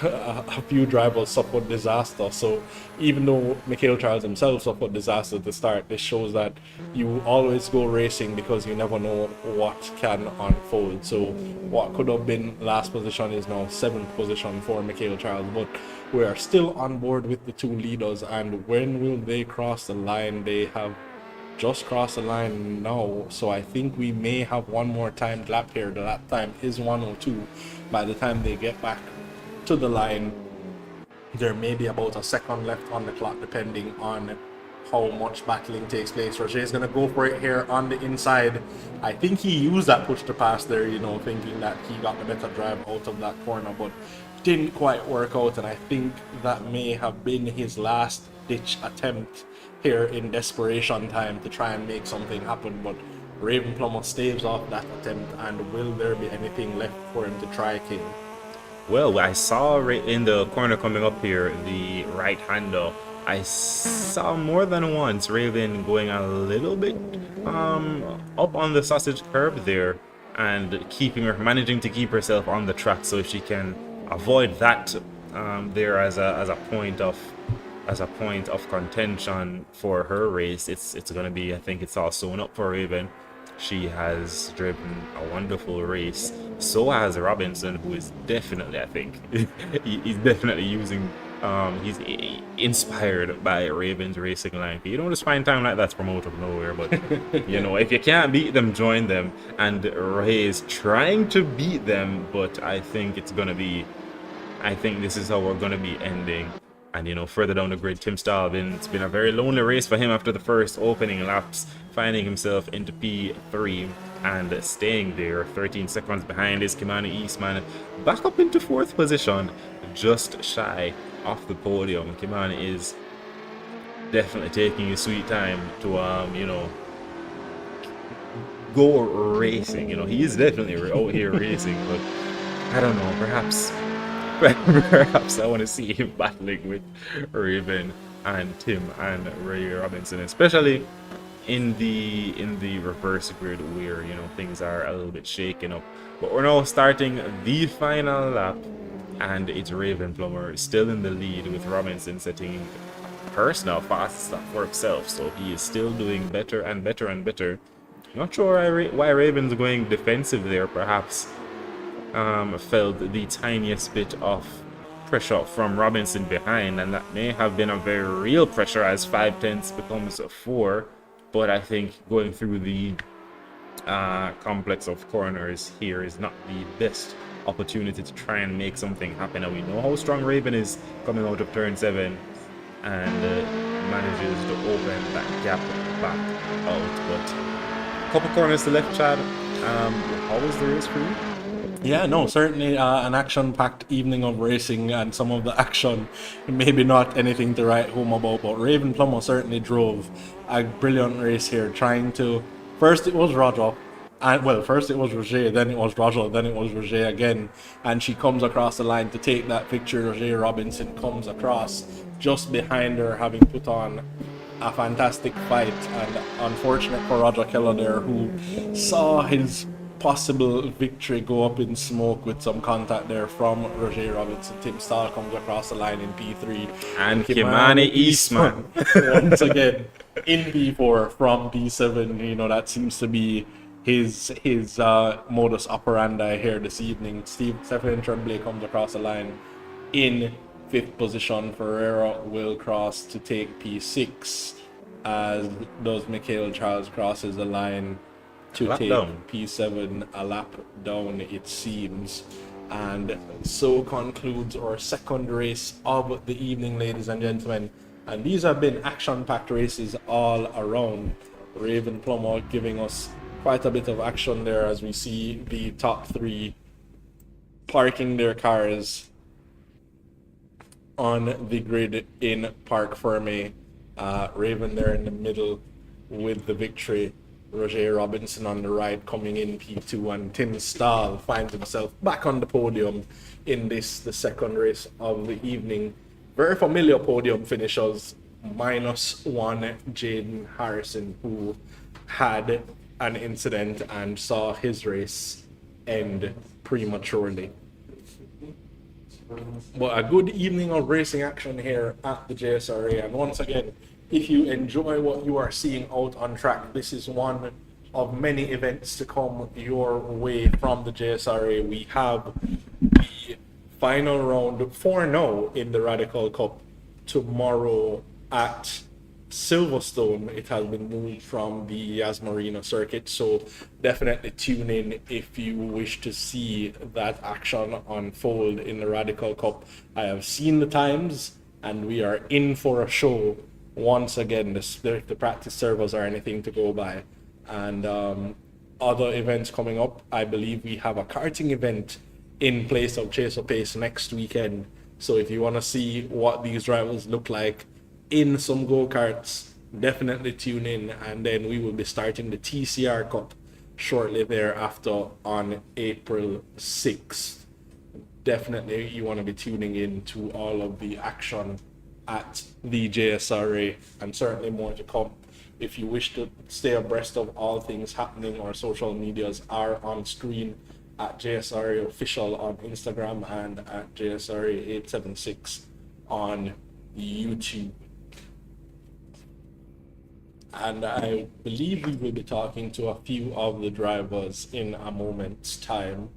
a few drivers suffered disaster. So even though Mikhail Charles himself suffered disaster at the start, this shows that you always go racing because you never know what can unfold. So what could have been last position is now 7th position for Mikhail Charles, but we are still on board with the 2 leaders. And when will they cross the line? They have just crossed the line now, so I think we may have one more timed lap here. The lap time is 1:02. By the time they get back to the line, there may be about a second left on the clock, depending on how much battling takes place. Roger is going to go for it here on the inside. I think he used that push to pass there, thinking that he got the better drive out of that corner, but didn't quite work out. And I think that may have been his last ditch attempt here in desperation time to try and make something happen. But Raven Plummer staves off that attempt, and will there be anything left for him to try, King? Well, I saw right in the corner coming up here, the right-hander I saw more than once Raven going a little bit up on the sausage curb there and managing to keep herself on the track. So if she can avoid that there as a point of contention for her race, it's gonna be, I think it's all sewn up for Raven. She has driven a wonderful race. So has Robinson, who is definitely, I think, he's definitely using, he's inspired by Raven's racing line. You don't just find time like that to promote out of nowhere, but you know, if you can't beat them, join them. And Ray is trying to beat them, but I think this is how we're gonna be ending. And you know, further down the grid, Tim Stahl, it's been a very lonely race for him after the first opening laps, finding himself into P3 and staying there. 13 seconds behind is Kimani Eastman, back up into 4th position, just shy off the podium. Kimani is definitely taking his sweet time to you know, go racing. You know, he is definitely out here racing, but I don't know, perhaps I want to see him battling with Raven and Tim and Ray Robinson, especially in the reverse grid where, you know, things are a little bit shaken up. But we're now starting the final lap, and it's Raven Plummer still in the lead, with Robinson setting personal fastest lap for himself. So he is still doing better and better and better. Not sure why Raven's going defensive there. Perhaps felt the tiniest bit of pressure from Robinson behind, and that may have been a very real pressure as 5/10 becomes 4. But I think going through the complex of corners here is not the best opportunity to try and make something happen. And we know how strong Raven is coming out of turn 7 and manages to open that gap back out. But a couple corners to left, Chad. How was the race for you? Yeah, no, certainly an action-packed evening of racing, and some of the action, maybe not anything to write home about, but Raven Plummer certainly drove a brilliant race here, trying to... First it was Roger, first it was Roger, then it was Roger, then it was Roger again, and she comes across the line to take that picture. Roger Robinson comes across just behind her, having put on a fantastic fight, and unfortunate for Roger Keller there, who saw his possible victory go up in smoke with some contact there from Roger Robinson. Tim Stahl comes across the line in P3, and Kimani Eastman once again in P4 from P7. You know, that seems to be his modus operandi here this evening. Stephen Tremblay comes across the line in 5th position. Ferreira will cross to take P6, as does Mikhail Charles crosses the line to take P7, a lap down it seems. And so concludes our second race of the evening, ladies and gentlemen. And these have been action-packed races all around. Raven Plummer giving us quite a bit of action there, as we see the top 3 parking their cars on the grid in Parc Fermé. Raven there in the middle with the victory. Roger Robinson on the right coming in P2, and Tim Stahl finds himself back on the podium in the second race of the evening. Very familiar podium finishers, -1 Jaden Harrison, who had an incident and saw his race end prematurely. But a good evening of racing action here at the JSRA, and once again, if you enjoy what you are seeing out on track, this is one of many events to come your way from the JSRA. We have the final round for now in the Radical Cup tomorrow at Silverstone. It has been moved from the Yas Marina circuit, so definitely tune in if you wish to see that action unfold in the Radical Cup. I have seen the times, and we are in for a show. Once again, the practice servers are anything to go by. And other events coming up, I believe we have a karting event in place of Chase or Pace next weekend. So if you want to see what these drivers look like in some go-karts, definitely tune in. And then we will be starting the TCR Cup shortly thereafter on April 6th. Definitely you want to be tuning in to all of the action at the JSRA, and certainly more to come. If you wish to stay abreast of all things happening, our social medias are on screen at JSRA Official on Instagram and at JSRA 876 on YouTube. And I believe we will be talking to a few of the drivers in a moment's time.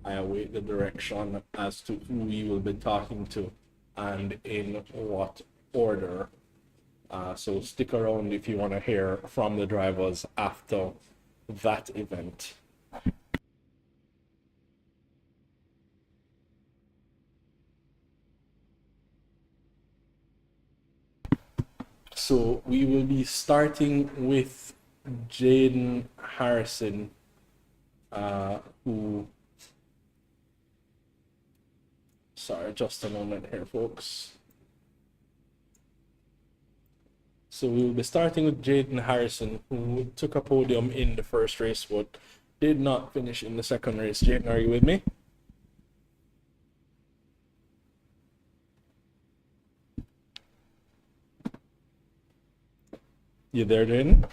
I await the direction as to who we will be talking to and in what order. So stick around if you want to hear from the drivers after that event. So we will be starting with Jaden Harrison, who... Sorry, just a moment here, folks. So we will be starting with Jaden Harrison, who took a podium in the first race, but did not finish in the second race. Jaden, are you with me? You there, Jaden?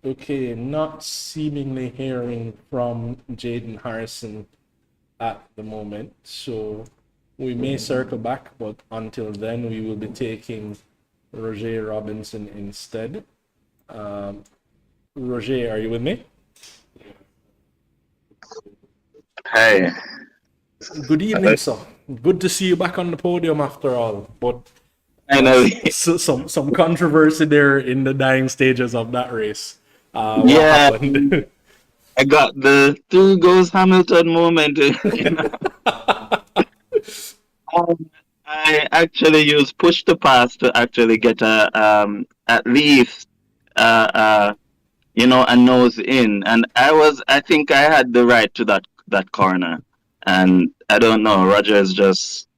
Okay, not seemingly hearing from Jaden Harrison at the moment, so we may circle back, but until then we will be taking Roger Robinson instead. Roger, are you with me? Hey. Good evening, sir. Good to see you back on the podium after all, but I know. some controversy there in the dying stages of that race. What Yeah, happened? I got the two goes Hamilton moment. I actually used push to pass to actually get a at least a nose in, and I think I had the right to that corner, and I don't know, Rogers just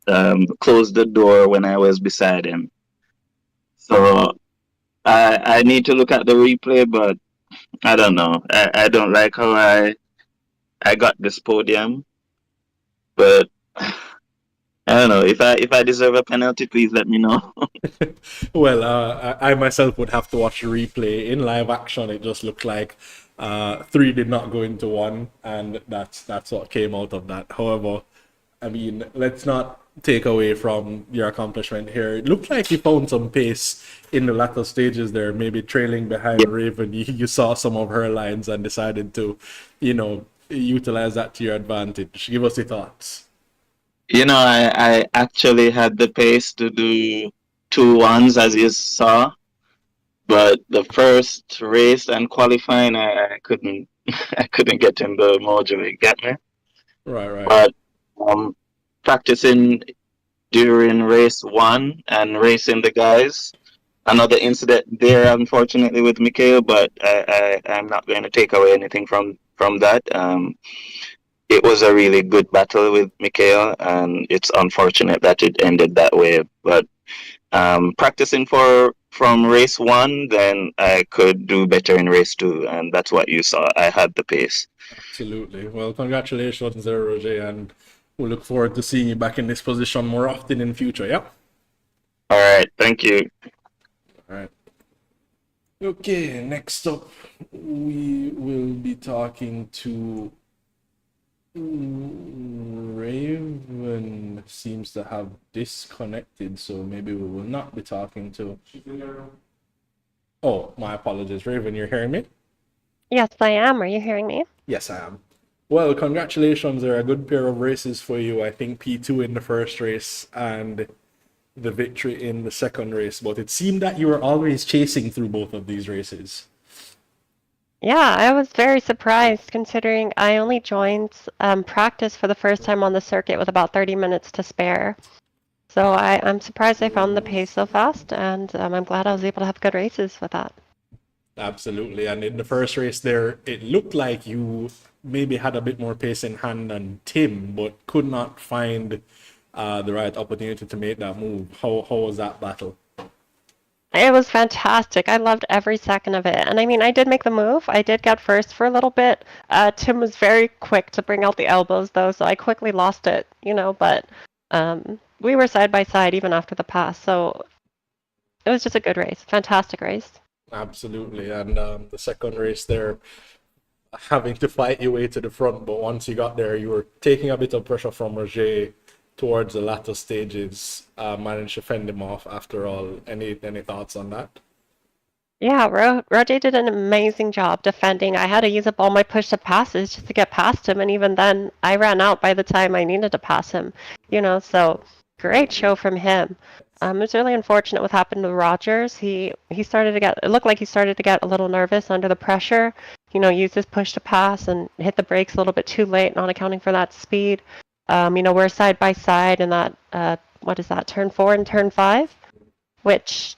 closed the door when I was beside him, so I need to look at the replay, but I don't know. I don't like how I got this podium, but I don't know. If I deserve a penalty, please let me know. Well, I myself would have to watch the replay. In live action, it just looked like three did not go into one, and that's what came out of that. However, I mean, let's not take away from your accomplishment here. It looked like you found some pace in the latter stages there, maybe trailing behind Raven. You saw some of her lines and decided to, utilize that to your advantage. Give us your thoughts. I actually had the pace to do 2-1s, as you saw, but the first race and qualifying, I couldn't I couldn't get in the mojo. You get me? Right. But practicing during race 1 and racing the guys, another incident there, unfortunately, with Mikhail, but I'm not going to take away anything from that. It was a really good battle with Mikhail, and it's unfortunate that it ended that way. But practicing from race 1, then I could do better in race 2, and that's what you saw. I had the pace. Absolutely. Well, congratulations there, Roger, and we look forward to seeing you back in this position more often in future. Yeah. All right. Thank you. All right. Okay. Next up, we will be talking to Raven. Seems to have disconnected, so maybe we will not be talking to. Oh, my apologies, Raven. You're hearing me? Yes, I am. Are you hearing me? Yes, I am. Well, congratulations. There are a good pair of races for you. I think P2 in the first race and the victory in the second race. But it seemed that you were always chasing through both of these races. Yeah, I was very surprised considering I only joined practice for the first time on the circuit with about 30 minutes to spare. So I'm surprised I found the pace so fast, and I'm glad I was able to have good races with that. Absolutely. And in the first race there, it looked like you maybe had a bit more pace in hand than Tim, but could not find the right opportunity to make that move. How was that battle? It was fantastic. I loved every second of it. And I mean, I did make the move. I did get first for a little bit. Tim was very quick to bring out the elbows, though, so I quickly lost it, but we were side by side even after the pass. So it was just a good race. Fantastic race. Absolutely. And the second race there, having to fight your way to the front, but once you got there, you were taking a bit of pressure from Roger towards the latter stages. Managed to fend him off after all. Any thoughts on that? Yeah, Roger did an amazing job defending. I had to use up all my push-up passes just to get past him, and even then, I ran out by the time I needed to pass him. So great show from him. It was really unfortunate what happened to Rogers. He started to get. It looked like he started to get a little nervous under the pressure. Used his push to pass and hit the brakes a little bit too late, not accounting for that speed. We're side by side in that. What is that? Turn 4 and turn 5, which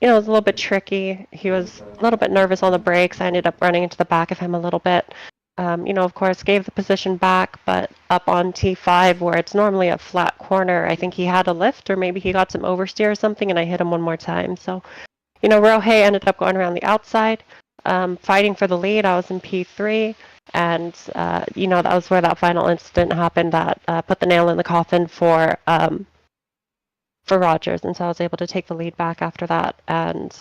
it was a little bit tricky. He was a little bit nervous on the brakes. I ended up running into the back of him a little bit. Of course, gave the position back, but up on T5, where it's normally a flat corner, I think he had a lift, or maybe he got some oversteer or something, and I hit him one more time. So, Rohei ended up going around the outside, fighting for the lead. I was in P3, and, that was where that final incident happened that put the nail in the coffin for Rogers, and so I was able to take the lead back after that. And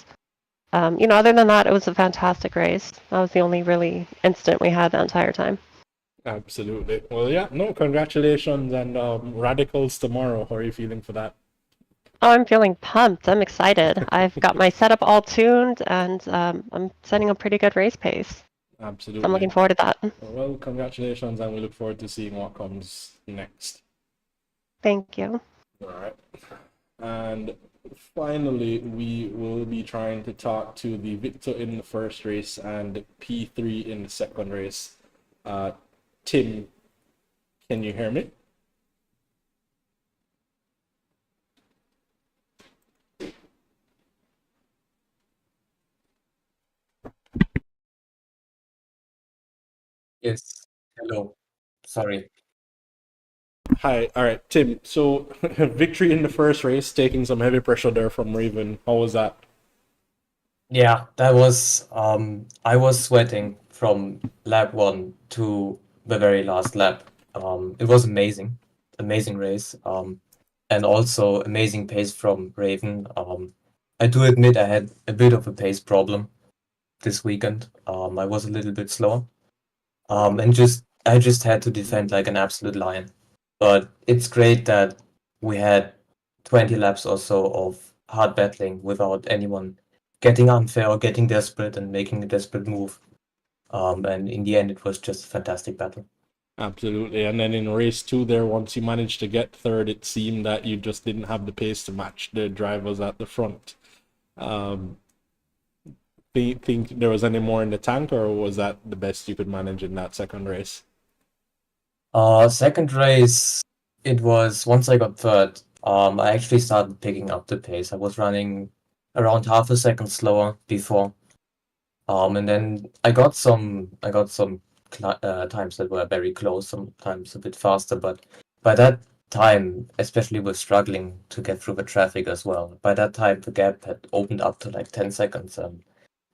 other than that, it was a fantastic race. That was the only really incident we had the entire time. Absolutely. Well, yeah, no, congratulations and Radicals tomorrow. How are you feeling for that? Oh, I'm feeling pumped. I'm excited. I've got my setup all tuned, and I'm setting a pretty good race pace. Absolutely. So I'm looking forward to that. Well, congratulations, and we look forward to seeing what comes next. Thank you. All right. And finally, we will be trying to talk to the victor in the first race and P3 in the second race. Tim, can you hear me? Yes. Hello. Sorry. Hi. All right, Tim. So, victory in the first race, taking some heavy pressure there from Raven. How was that? Yeah, that was I was sweating from lap 1 to the very last lap. It was amazing. Amazing race. And also amazing pace from Raven. I do admit I had a bit of a pace problem this weekend. I was a little bit slower. And I just had to defend like an absolute lion. But it's great that we had 20 laps or so of hard battling without anyone getting unfair or getting desperate and making a desperate move. And in the end, it was just a fantastic battle. Absolutely. And then in race 2 there, once you managed to get third, it seemed that you just didn't have the pace to match the drivers at the front. Do you think there was any more in the tank, or was that the best you could manage in that second race? Second race, it was once I got third, I actually started picking up the pace. I was running around half a second slower before. And then I got some times that were very close, sometimes a bit faster, but by that time, especially with struggling to get through the traffic as well, by that time the gap had opened up to like 10 seconds.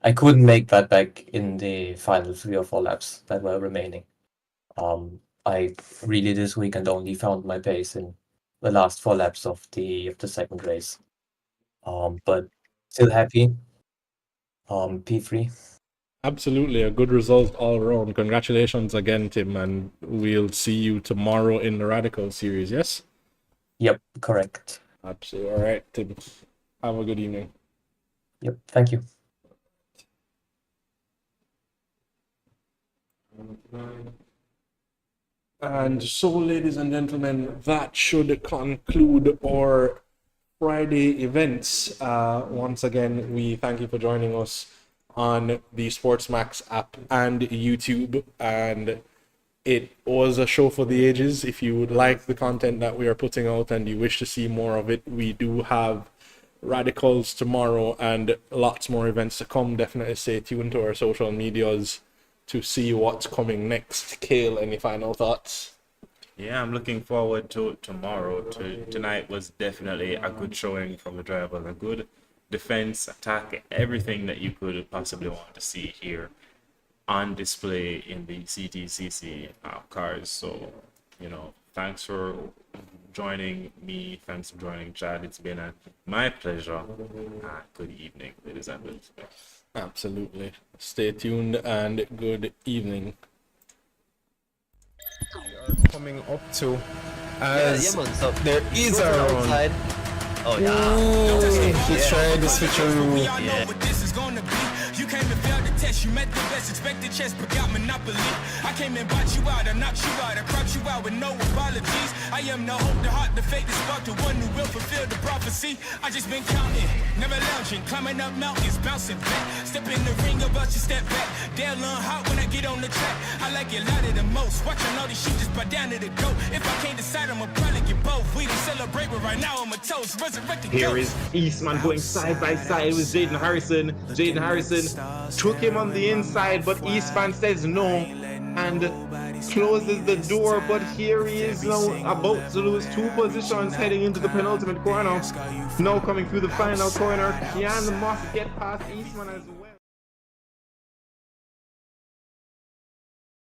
I couldn't make that back in the final 3 or 4 laps that were remaining. I really this weekend only found my pace in the last 4 laps of the second race. But still happy. P3. Absolutely, a good result all around. Congratulations again, Tim, and we'll see you tomorrow in the Radical series, yes? Yep, correct. Absolutely. All right, Tim. Have a good evening. Yep, thank you. And so, ladies and gentlemen, that should conclude our Friday events. Once again, we thank you for joining us on the SportsMax app and YouTube. And it was a show for the ages. If you would like the content that we are putting out and you wish to see more of it, we do have Radicals tomorrow and lots more events to come. Definitely stay tuned to our social medias to see what's coming next. Kale, any final thoughts? Yeah, I'm looking forward to tomorrow. Tonight was definitely a good showing from the drivers, a good defense, attack, everything that you could possibly want to see here on display in the CTCC cars. So, you know, thanks for joining me. Thanks for joining Chad. It's been my pleasure. Good evening, ladies and gentlemen. Absolutely. Stay tuned and good evening. We are coming up to as man, so there is a round. outside. Oh yeah. He tried the switcheroo. Yeah. You came and failed the test, you met the best, expected chess, but got monopoly. I came and bought you out, I knocked you out, I cropped you out with no apologies. I am the hope, the heart, the fate, the spark, the one who will fulfill the prophecy. I just been counting, never lounging, climbing up mountains, bouncing back. Step in the ring, about you step back. They'll learn hot when I get on the track. I like it louder than most. Watching all these sheep just bow down to the goat. If I can't decide, I'ma probably get both. We didn't celebrate, but right now I'm a toast. Resurrected Here is Eastman going side by side with Jaden Harrison. Jaden Harrison took him on the inside, but Eastman says no and closes the door. But here he is now about to lose 2 positions heading into the penultimate corner. Now coming through the final corner, can Moss get past Eastman as well?